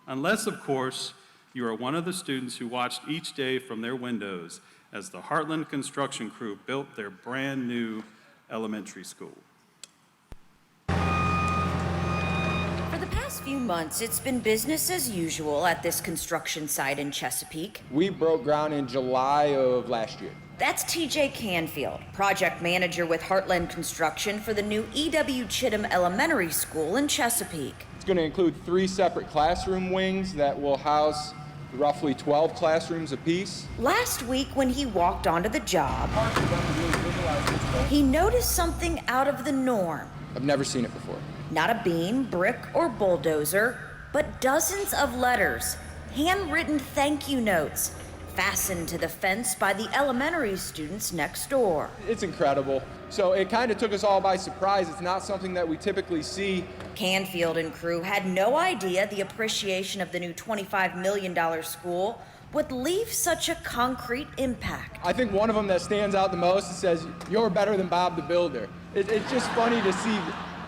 Unless, of course, you are one of the students who watched each day from their windows as the Heartland construction crew built their brand new elementary school. For the past few months, it's been business as usual at this construction site in Chesapeake. We broke ground in July of last year. That's TJ Canfield, project manager with Heartland Construction for the new E.W. Chittum Elementary School in Chesapeake. It's going to include 3 separate classroom wings that will house roughly 12 classrooms apiece. Last week, when he walked onto the job, he noticed something out of the norm. I've never seen it before. Not a beam, brick, or bulldozer, but dozens of letters, handwritten thank you notes, fastened to the fence by the elementary students next door. It's incredible. So it kind of took us all by surprise. It's not something that we typically see. Canfield and crew had no idea the appreciation of the new $25 million school would leave such a concrete impact. I think one of them that stands out the most, it says, "You're better than Bob the Builder." It's just funny to see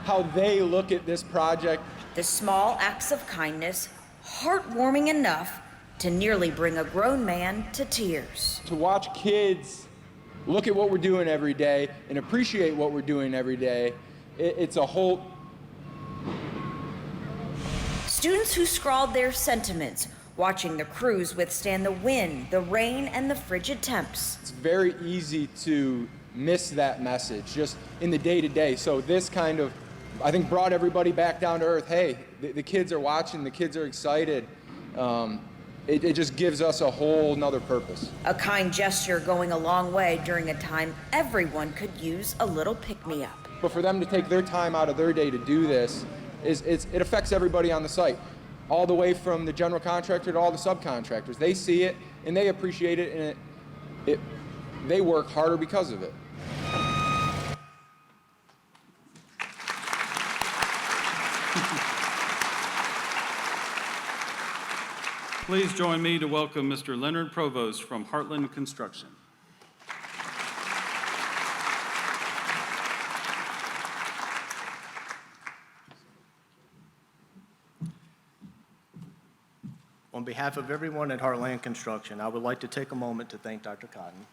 how they look at this project. The small acts of kindness, heartwarming enough to nearly bring a grown man to tears. To watch kids look at what we're doing every day and appreciate what we're doing every day, it's a whole... Students who scrawled their sentiments, watching the crews withstand the wind, the rain, and the frigid temps. It's very easy to miss that message just in the day-to-day. So this kind of, I think, brought everybody back down to earth. Hey, the kids are watching, the kids are excited. It just gives us a whole nother purpose. A kind gesture going a long way during a time everyone could use a little pick-me-up. But for them to take their time out of their day to do this, it affects everybody on the site. All the way from the general contractor to all the subcontractors. They see it and they appreciate it, and they work harder because of it. Please join me to welcome Mr. Leonard Provost from Heartland Construction. On behalf of everyone at Heartland Construction, I would like to take a moment to thank Dr. Cotton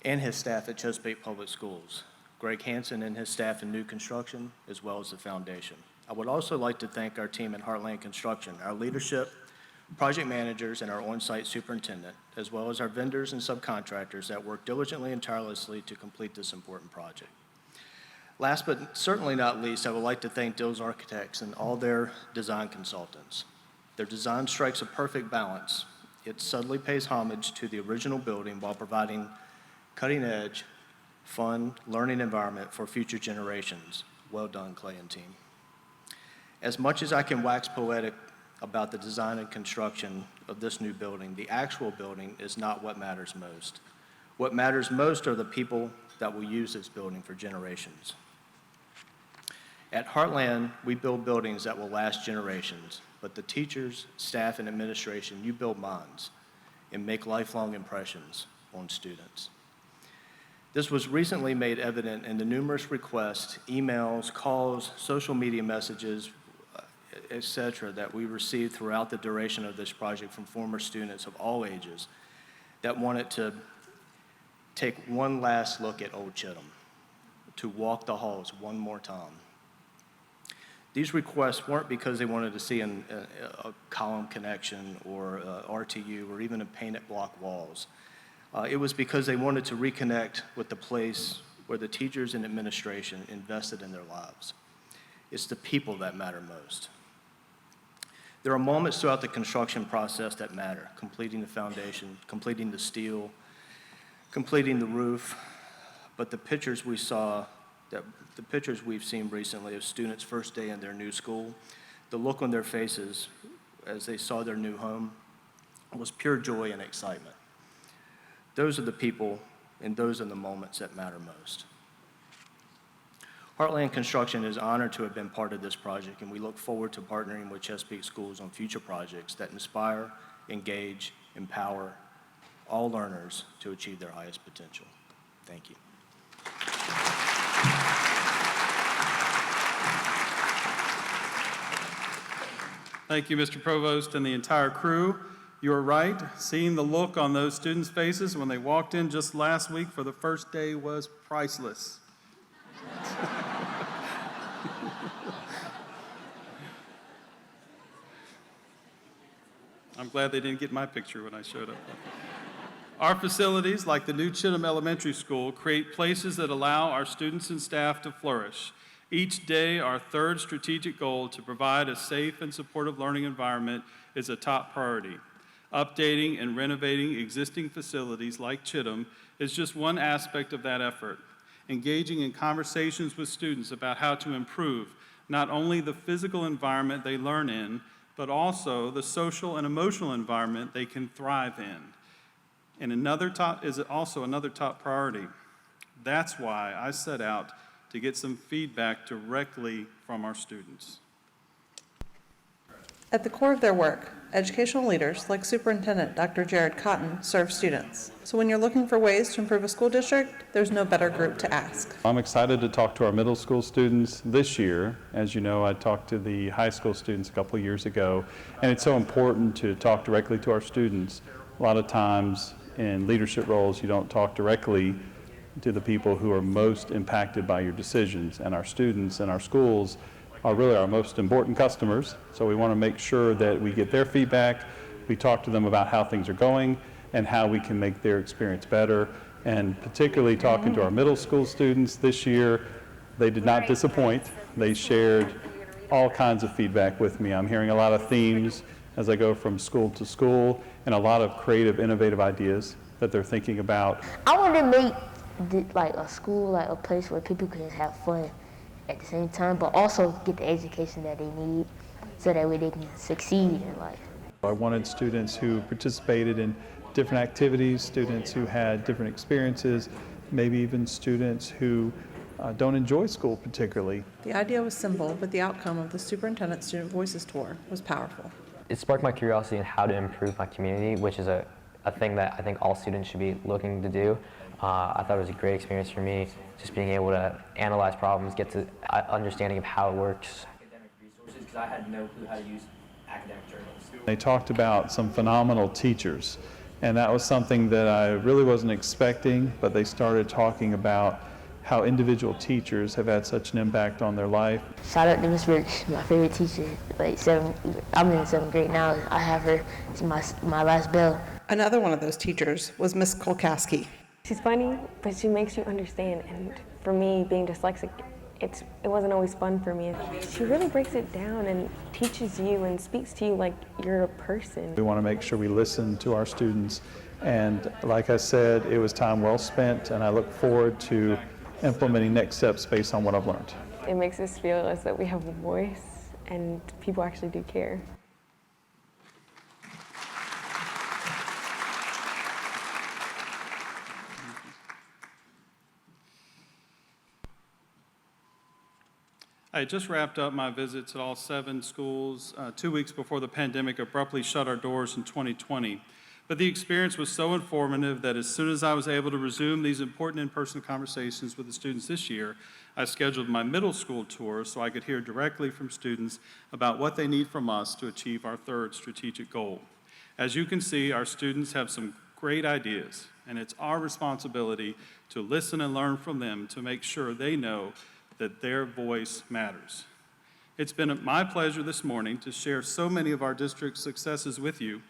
and his staff at Chesapeake Public Schools, Greg Hansen and his staff in new construction, as well as the foundation. I would also like to thank our team at Heartland Construction, our leadership, project managers, and our on-site superintendent, as well as our vendors and subcontractors that work diligently and tirelessly to complete this important project. Last but certainly not least, I would like to thank Dills Architects and all their design consultants. Their design strikes a perfect balance. It subtly pays homage to the original building while providing cutting-edge, fun, learning environment for future generations. Well done, Clay and team. As much as I can wax poetic about the design and construction of this new building, the actual building is not what matters most. What matters most are the people that will use this building for generations. At Heartland, we build buildings that will last generations, but the teachers, staff, and administration, you build minds and make lifelong impressions on students. This was recently made evident in the numerous requests, emails, calls, social media messages, etc., that we received throughout the duration of this project from former students of all ages that wanted to take one last look at Old Chittum, to walk the halls one more time. These requests weren't because they wanted to see a column connection or RTU or even a painted block walls. It was because they wanted to reconnect with the place where the teachers and administration invested in their lives. It's the people that matter most. There are moments throughout the construction process that matter: completing the foundation, completing the steel, completing the roof. But the pictures we've seen recently of students' first day in their new school, the look on their faces as they saw their new home was pure joy and excitement. Those are the people and those are the moments that matter most. Heartland Construction is honored to have been part of this project, and we look forward to partnering with Chesapeake Schools on future projects that inspire, engage, empower all learners to achieve their highest potential. Thank you. Thank you, Mr. Provost, and the entire crew. You are right. Seeing the look on those students' faces when they walked in just last week for the first day was priceless. I'm glad they didn't get my picture when I showed up. Our facilities, like the new Chittum Elementary School, create places that allow our students and staff to flourish. Each day, our third strategic goal to provide a safe and supportive learning environment is a top priority. Updating and renovating existing facilities like Chittum is just one aspect of that effort. Engaging in conversations with students about how to improve not only the physical environment they learn in, but also the social and emotional environment they can thrive in. and is also another top priority. That's why I set out to get some feedback directly from our students. At the core of their work, educational leaders like Superintendent Dr. Jared Cotton serve students. So when you're looking for ways to improve a school district, there's no better group to ask. I'm excited to talk to our middle school students this year. As you know, I talked to the high school students a couple of years ago, and it's so important to talk directly to our students. A lot of times in leadership roles, you don't talk directly to the people who are most impacted by your decisions, and our students and our schools are really our most important customers. So we want to make sure that we get their feedback, we talk to them about how things are going and how we can make their experience better. And particularly talking to our middle school students this year, they did not disappoint. They shared all kinds of feedback with me. I'm hearing a lot of themes as I go from school to school and a lot of creative, innovative ideas that they're thinking about. I want to make like a school, like a place where people can have fun at the same time, but also get the education that they need so that way they can succeed in life. I wanted students who participated in different activities, students who had different experiences, maybe even students who don't enjoy school particularly. The idea was simple, but the outcome of the Superintendent Student Voices Tour was powerful. It sparked my curiosity in how to improve my community, which is a thing that I think all students should be looking to do. I thought it was a great experience for me, just being able to analyze problems, get to understanding of how it works. Academic resources, because I had no clue how to use academic journals. They talked about some phenomenal teachers, and that was something that I really wasn't expecting, but they started talking about how individual teachers have had such an impact on their life. Shout out to Miss Rich, my favorite teacher. I'm in the 7th grade now. I have her. It's my last bell. Another one of those teachers was Miss Kolkowski. She's funny, but she makes you understand. And for me, being dyslexic, it wasn't always fun for me. She really breaks it down and teaches you and speaks to you like you're a person. We want to make sure we listen to our students. And like I said, it was time well spent, and I look forward to implementing next steps based on what I've learned. It makes us feel as though we have a voice and people actually do care. I had just wrapped up my visits at all 7 schools 2 weeks before the pandemic abruptly shut our doors in 2020. But the experience was so informative that as soon as I was able to resume these important in-person conversations with the students this year, I scheduled my middle school tour so I could hear directly from students about what they need from us to achieve our 3rd strategic goal. As you can see, our students have some great ideas, and it's our responsibility to listen and learn from them to make sure they know that their voice matters. It's been my pleasure this morning to share so many of our district's successes with you,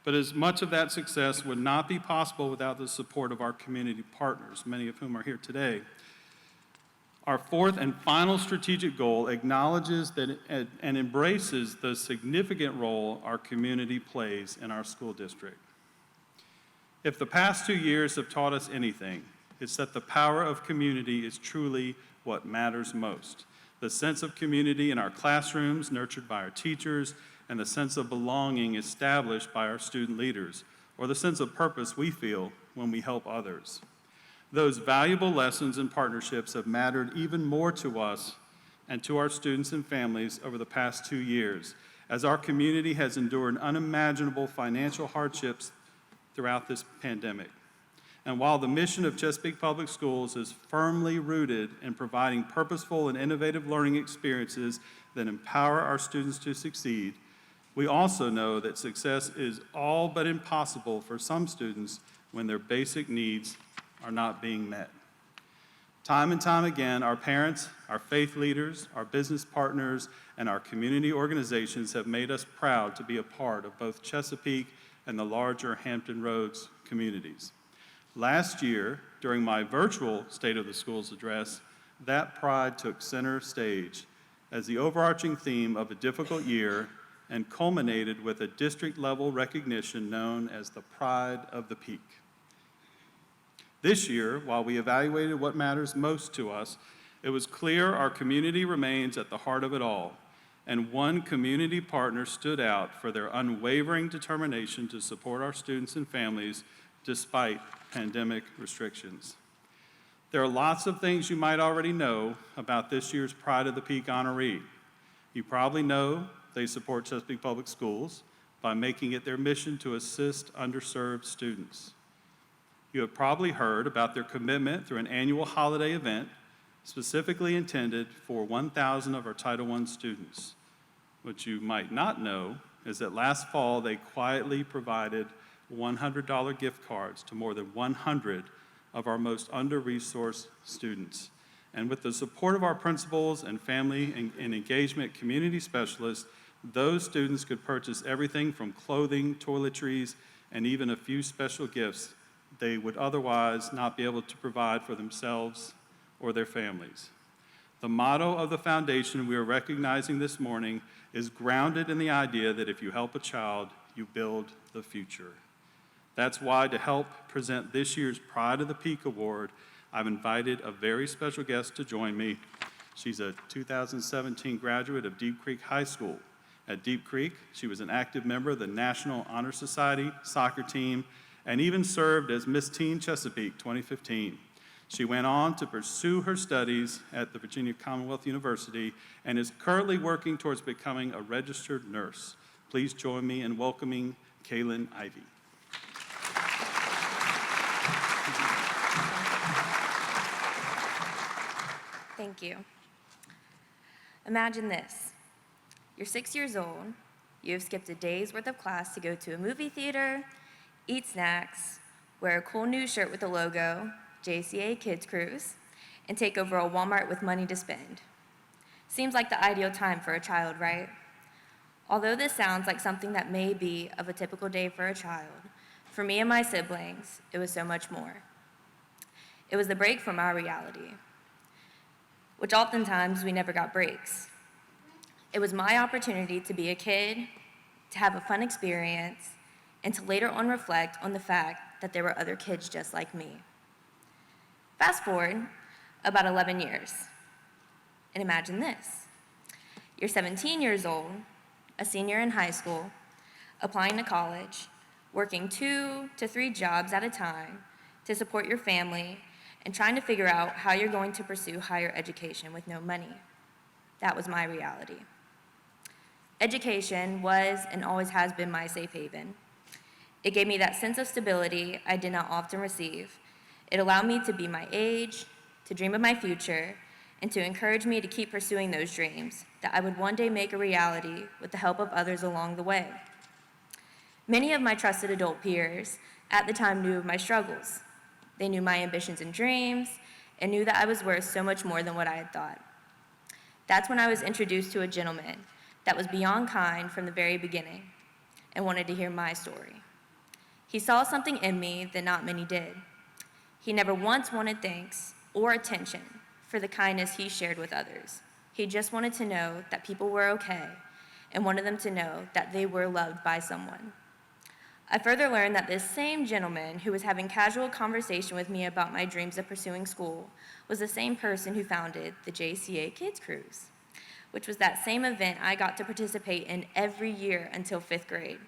but as much of that success would not be possible without the support of our community partners, many of whom are here today. Our 4th and final strategic goal acknowledges that and embraces the significant role our community plays in our school district. If the past 2 years have taught us anything, it's that the power of community is truly what matters most. The sense of community in our classrooms, nurtured by our teachers, and the sense of belonging established by our student leaders, or the sense of purpose we feel when we help others. Those valuable lessons and partnerships have mattered even more to us and to our students and families over the past 2 years, as our community has endured unimaginable financial hardships throughout this pandemic. And while the mission of Chesapeake Public Schools is firmly rooted in providing purposeful and innovative learning experiences that empower our students to succeed, we also know that success is all but impossible for some students when their basic needs are not being met. Time and time again, our parents, our faith leaders, our business partners, and our community organizations have made us proud to be a part of both Chesapeake and the larger Hampton Roads communities. Last year, during my virtual State of the Schools address, that pride took center stage as the overarching theme of a difficult year and culminated with a district-level recognition known as the Pride of the Peak. This year, while we evaluated what matters most to us, it was clear our community remains at the heart of it all, and one community partner stood out for their unwavering determination to support our students and families despite pandemic restrictions. There are lots of things you might already know about this year's Pride of the Peak honoree. You probably know they support Chesapeake Public Schools by making it their mission to assist underserved students. You have probably heard about their commitment through an annual holiday event specifically intended for 1,000 of our Title I students. What you might not know is that last fall they quietly provided $100 gift cards to more than 100 of our most under-resourced students. And with the support of our principals and family and engagement community specialists, those students could purchase everything from clothing, toiletries, and even a few special gifts they would otherwise not be able to provide for themselves or their families. The motto of the foundation we are recognizing this morning is grounded in the idea that if you help a child, you build the future. That's why, to help present this year's Pride of the Peak Award, I've invited a very special guest to join me. She's a 2017 graduate of Deep Creek High School. At Deep Creek, she was an active member of the National Honor Society soccer team and even served as Miss Teen Chesapeake 2015. She went on to pursue her studies at the Virginia Commonwealth University and is currently working towards becoming a registered nurse. Please join me in welcoming Kaylin Ivey. Thank you. Imagine this. You're 6 years old, you have skipped a day's worth of class to go to a movie theater, eat snacks, wear a cool new shirt with the logo, JCA Kids Cruise, and take over a Walmart with money to spend. Seems like the ideal time for a child, right? Although this sounds like something that may be of a typical day for a child, for me and my siblings, it was so much more. It was the break from our reality, which oftentimes we never got breaks. It was my opportunity to be a kid, to have a fun experience, and to later on reflect on the fact that there were other kids just like me. Fast forward about 11 years, and imagine this. You're 17 years old, a senior in high school, applying to college, working 2 to 3 jobs at a time to support your family, and trying to figure out how you're going to pursue higher education with no money. That was my reality. Education was and always has been my safe haven. It gave me that sense of stability I did not often receive. It allowed me to be my age, to dream of my future, and to encourage me to keep pursuing those dreams that I would one day make a reality with the help of others along the way. Many of my trusted adult peers at the time knew of my struggles. They knew my ambitions and dreams, and knew that I was worth so much more than what I had thought. That's when I was introduced to a gentleman that was beyond kind from the very beginning and wanted to hear my story. He saw something in me that not many did. He never once wanted thanks or attention for the kindness he shared with others. He just wanted to know that people were okay and wanted them to know that they were loved by someone. I further learned that this same gentleman who was having casual conversation with me about my dreams of pursuing school was the same person who founded the JCA Kids Cruise, which was that same event I got to participate in every year until 5th grade.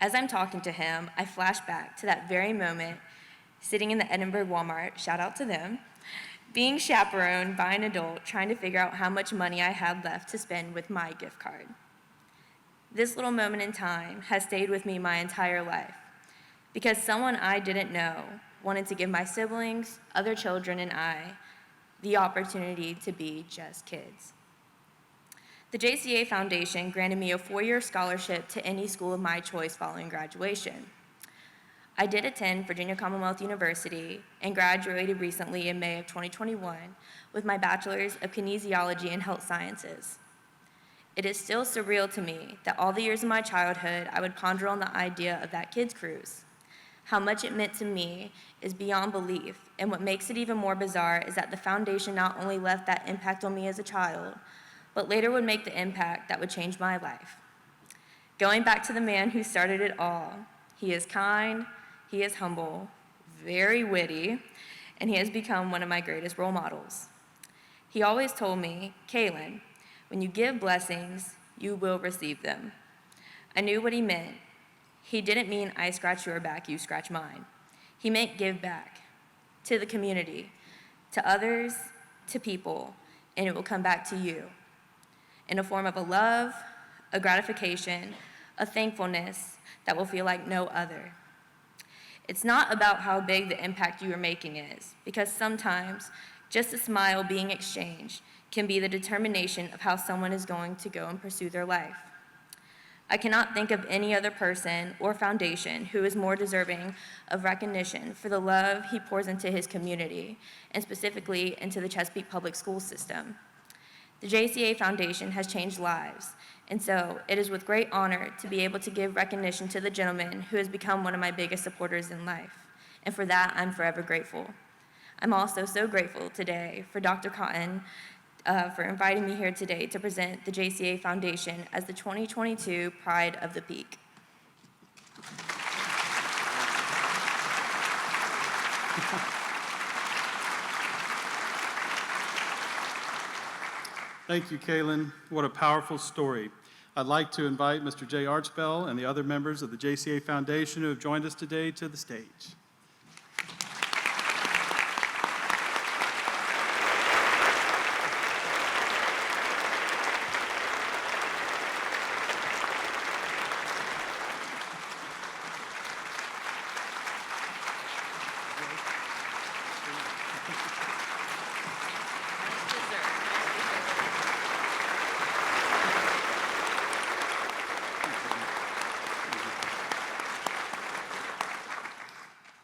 As I'm talking to him, I flash back to that very moment, sitting in the Edinburgh Walmart, shout out to them, being chaperoned by an adult trying to figure out how much money I had left to spend with my gift card. This little moment in time has stayed with me my entire life because someone I didn't know wanted to give my siblings, other children, and I the opportunity to be just kids. The JCA Foundation granted me a 4-year scholarship to any school of my choice following graduation. I did attend Virginia Commonwealth University and graduated recently in May of 2021 with my bachelor's of kinesiology and health sciences. It is still surreal to me that all the years of my childhood I would ponder on the idea of that kids cruise. How much it meant to me is beyond belief, and what makes it even more bizarre is that the foundation not only left that impact on me as a child, but later would make the impact that would change my life. Going back to the man who started it all, he is kind, he is humble, very witty, and he has become one of my greatest role models. He always told me, Kaylin, when you give blessings, you will receive them. I knew what he meant. He didn't mean I scratch your back, you scratch mine. He meant give back to the community, to others, to people, and it will come back to you in a form of a love, a gratification, a thankfulness that will feel like no other. It's not about how big the impact you are making is, because sometimes just a smile being exchanged can be the determination of how someone is going to go and pursue their life. I cannot think of any other person or foundation who is more deserving of recognition for the love he pours into his community, and specifically into the Chesapeake Public School system. The JCA Foundation has changed lives, and so it is with great honor to be able to give recognition to the gentleman who has become one of my biggest supporters in life, and for that, I'm forever grateful. I'm also so grateful today for Dr. Cotton for inviting me here today to present the JCA Foundation as the 2022 Pride of the Peak. Thank you, Kaylin. What a powerful story. I'd like to invite Mr. Jay Archbell and the other members of the JCA Foundation who have joined us today to the stage.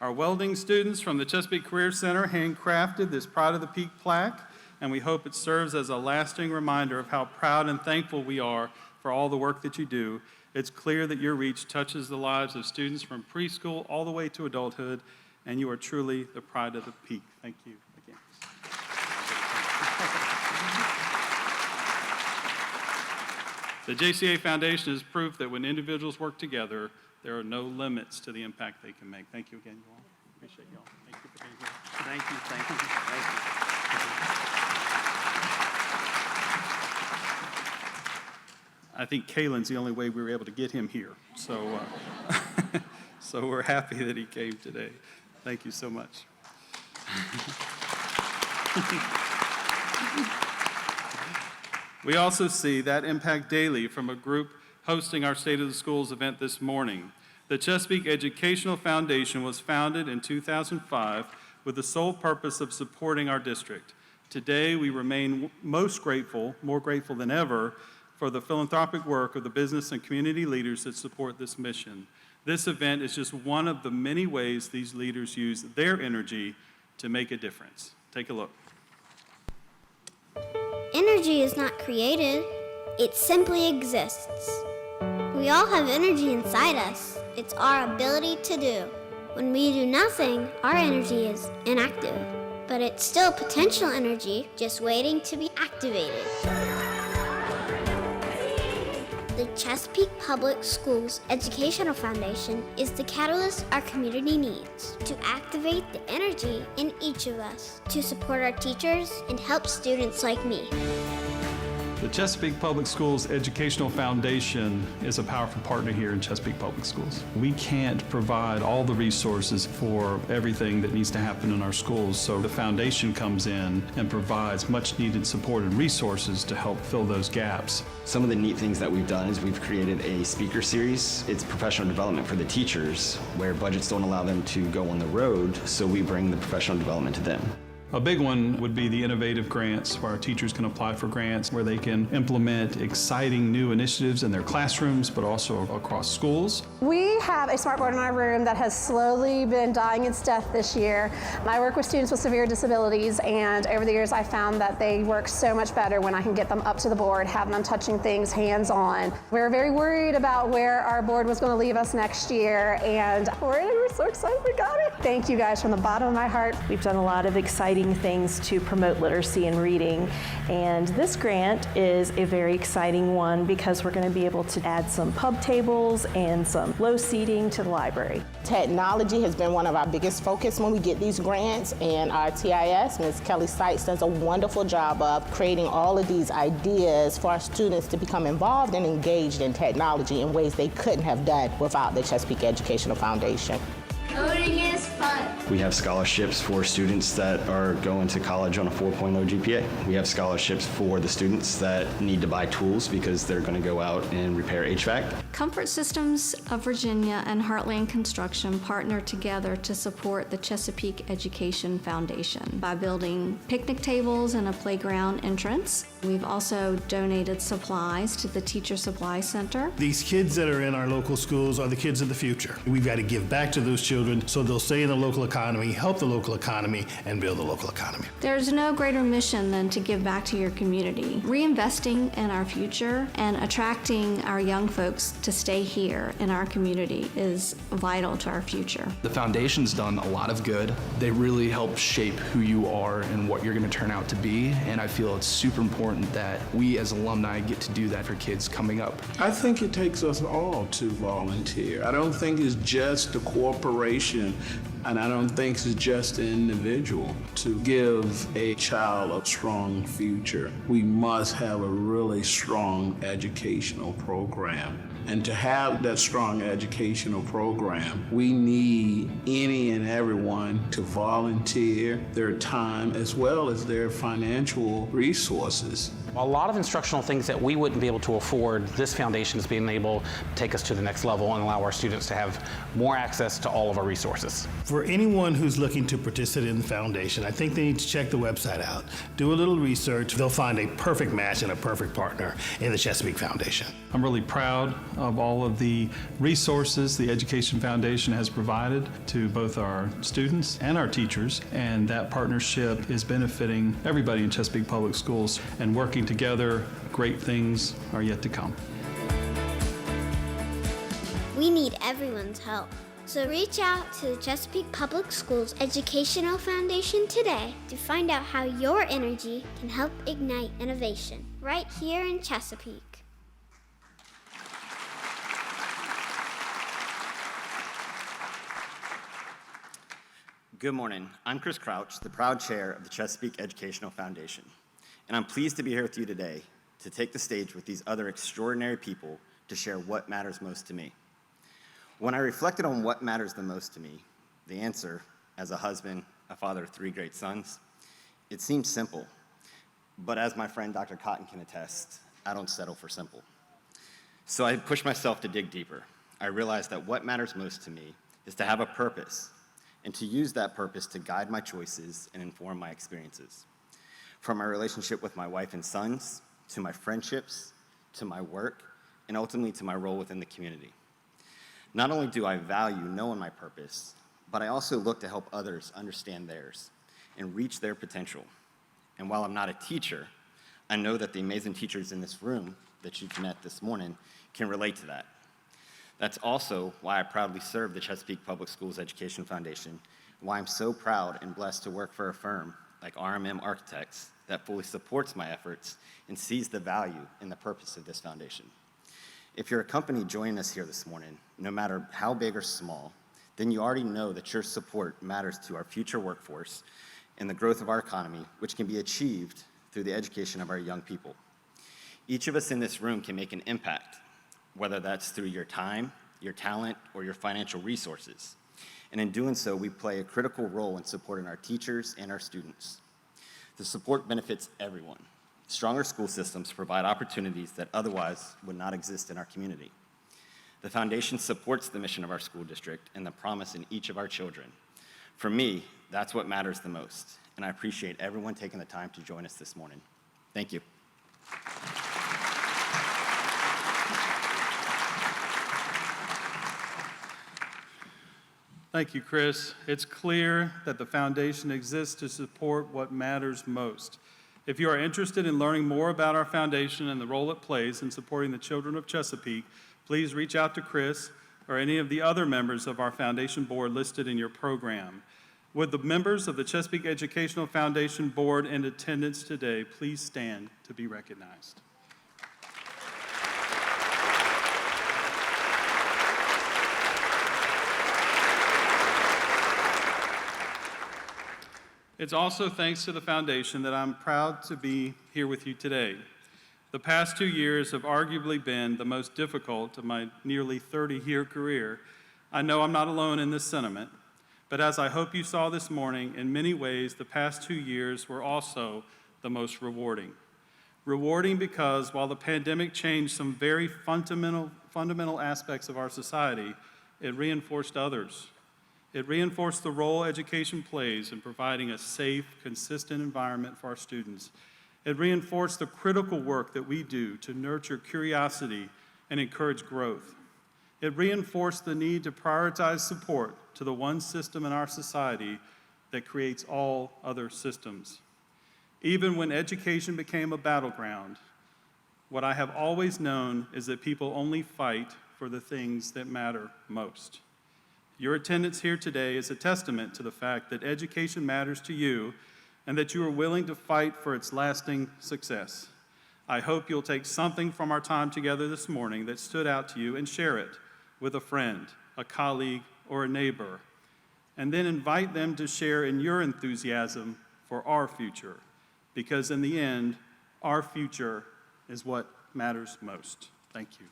Our welding students from the Chesapeake Career Center handcrafted this Pride of the Peak plaque, and we hope it serves as a lasting reminder of how proud and thankful we are for all the work that you do. It's clear that your reach touches the lives of students from preschool all the way to adulthood, and you are truly the Pride of the Peak. Thank you again. The JCA Foundation is proof that when individuals work together, there are no limits to the impact they can make. Thank you again, you all. Appreciate you all. Thank you for being here. Thank you, thank you, thank you. I think Kaylin's the only way we were able to get him here. So, so we're happy that he came today. Thank you so much. We also see that impact daily from a group hosting our State of the Schools event this morning. The Chesapeake Educational Foundation was founded in 2005 with the sole purpose of supporting our district. Today, we remain most grateful, more grateful than ever, for the philanthropic work of the business and community leaders that support this mission. This event is just one of the many ways these leaders use their energy to make a difference. Take a look. Energy is not created, it simply exists. We all have energy inside us. It's our ability to do. When we do nothing, our energy is inactive, but it's still potential energy just waiting to be activated. The Chesapeake Public Schools Educational Foundation is the catalyst our community needs to activate the energy in each of us, to support our teachers and help students like me. The Chesapeake Public Schools Educational Foundation is a powerful partner here in Chesapeake Public Schools. We can't provide all the resources for everything that needs to happen in our schools, so the foundation comes in and provides much needed support and resources to help fill those gaps. Some of the neat things that we've done is we've created a speaker series. It's professional development for the teachers, where budgets don't allow them to go on the road, so we bring the professional development to them. A big one would be the innovative grants, where our teachers can apply for grants, where they can implement exciting new initiatives in their classrooms, but also across schools. We have a smartboard in our room that has slowly been dying its death this year. I work with students with severe disabilities, and over the years I found that they work so much better when I can get them up to the board, have them touching things hands-on. We were very worried about where our board was going to leave us next year, and we're so excited we got it. Thank you guys from the bottom of my heart. We've done a lot of exciting things to promote literacy and reading, and this grant is a very exciting one because we're going to be able to add some pub tables and some low seating to the library. Technology has been one of our biggest focus when we get these grants, and our TIS, Ms. Kelly Seitz, does a wonderful job of creating all of these ideas for our students to become involved and engaged in technology in ways they couldn't have done without the Chesapeake Educational Foundation. Coding is fun. We have scholarships for students that are going to college on a 4.0 GPA. We have scholarships for the students that need to buy tools because they're going to go out and repair HVAC. Comfort Systems of Virginia and Heartland Construction partner together to support the Chesapeake Education Foundation by building picnic tables and a playground entrance. We've also donated supplies to the Teacher Supply Center. These kids that are in our local schools are the kids of the future. We've got to give back to those children so they'll stay in the local economy, help the local economy, and build the local economy. There's no greater mission than to give back to your community. Reinvesting in our future and attracting our young folks to stay here in our community is vital to our future. The foundation's done a lot of good. They really help shape who you are and what you're going to turn out to be, and I feel it's super important that we as alumni get to do that for kids coming up. I think it takes us all to volunteer. I don't think it's just a corporation, and I don't think it's just an individual. To give a child a strong future, we must have a really strong educational program. And to have that strong educational program, we need any and everyone to volunteer their time as well as their financial resources. A lot of instructional things that we wouldn't be able to afford, this foundation is being able to take us to the next level and allow our students to have more access to all of our resources. For anyone who's looking to participate in the foundation, I think they need to check the website out, do a little research. They'll find a perfect match and a perfect partner in the Chesapeake Foundation. I'm really proud of all of the resources the Education Foundation has provided to both our students and our teachers, and that partnership is benefiting everybody in Chesapeake Public Schools, and working together, great things are yet to come. We need everyone's help. So reach out to the Chesapeake Public Schools Educational Foundation today to find out how your energy can help ignite innovation right here in Chesapeake. Good morning. I'm Chris Crouch, the proud chair of the Chesapeake Educational Foundation, and I'm pleased to be here with you today to take the stage with these other extraordinary people to share what matters most to me. When I reflected on what matters the most to me, the answer, as a husband, a father of 3 great sons, it seems simple, but as my friend Dr. Cotton can attest, I don't settle for simple. So I pushed myself to dig deeper. I realized that what matters most to me is to have a purpose, and to use that purpose to guide my choices and inform my experiences. From my relationship with my wife and sons, to my friendships, to my work, and ultimately to my role within the community. Not only do I value knowing my purpose, but I also look to help others understand theirs and reach their potential. And while I'm not a teacher, I know that the amazing teachers in this room that you've met this morning can relate to that. That's also why I proudly serve the Chesapeake Public Schools Education Foundation, and why I'm so proud and blessed to work for a firm like RMM Architects that fully supports my efforts and sees the value in the purpose of this foundation. If you're a company joining us here this morning, no matter how big or small, then you already know that your support matters to our future workforce and the growth of our economy, which can be achieved through the education of our young people. Each of us in this room can make an impact, whether that's through your time, your talent, or your financial resources. And in doing so, we play a critical role in supporting our teachers and our students. The support benefits everyone. Stronger school systems provide opportunities that otherwise would not exist in our community. The foundation supports the mission of our school district and the promise in each of our children. For me, that's what matters the most, and I appreciate everyone taking the time to join us this morning. Thank you. Thank you, Chris. It's clear that the foundation exists to support what matters most. If you are interested in learning more about our foundation and the role it plays in supporting the children of Chesapeake, please reach out to Chris or any of the other members of our foundation board listed in your program. Would the members of the Chesapeake Educational Foundation Board in attendance today please stand to be recognized? It's also thanks to the foundation that I'm proud to be here with you today. The past 2 years have arguably been the most difficult of my nearly 30-year career. I know I'm not alone in this sentiment, But as I hope you saw this morning, in many ways, the past 2 years were also the most rewarding. Rewarding because while the pandemic changed some very fundamental aspects of our society, it reinforced others. It reinforced the role education plays in providing a safe, consistent environment for our students. It reinforced the critical work that we do to nurture curiosity and encourage growth. It reinforced the need to prioritize support to the one system in our society that creates all other systems. Even when education became a battleground, what I have always known is that people only fight for the things that matter most. Your attendance here today is a testament to the fact that education matters to you and that you are willing to fight for its lasting success. I hope you'll take something from our time together this morning that stood out to you and share it with a friend, a colleague, or a neighbor, and then invite them to share in your enthusiasm for our future, because in the end, our future is what matters most. Thank you.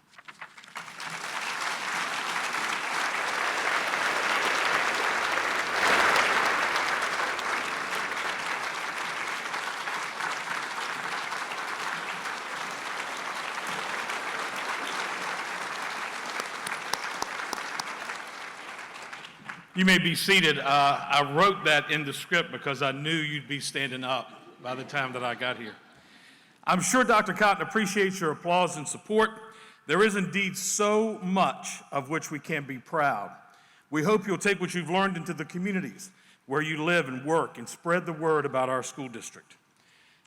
You may be seated. I wrote that in the script because I knew you'd be standing up by the time that I got here. I'm sure Dr. Cotton appreciates your applause and support. There is indeed so much of which we can be proud. We hope you'll take what you've learned into the communities where you live and work and spread the word about our school district.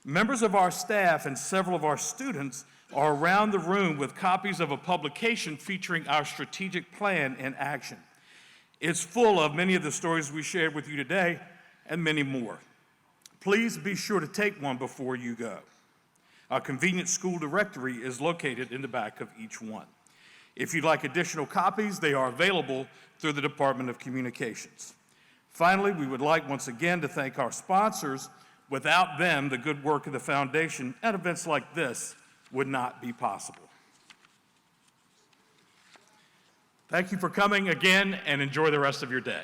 Members of our staff and several of our students are around the room with copies of a publication featuring our strategic plan in action. It's full of many of the stories we shared with you today and many more. Please be sure to take one before you go. Our convenient school directory is located in the back of each one. If you'd like additional copies, they are available through the Department of Communications. Finally, we would like once again to thank our sponsors. Without them, the good work of the foundation and events like this would not be possible. Thank you for coming again, and enjoy the rest of your day.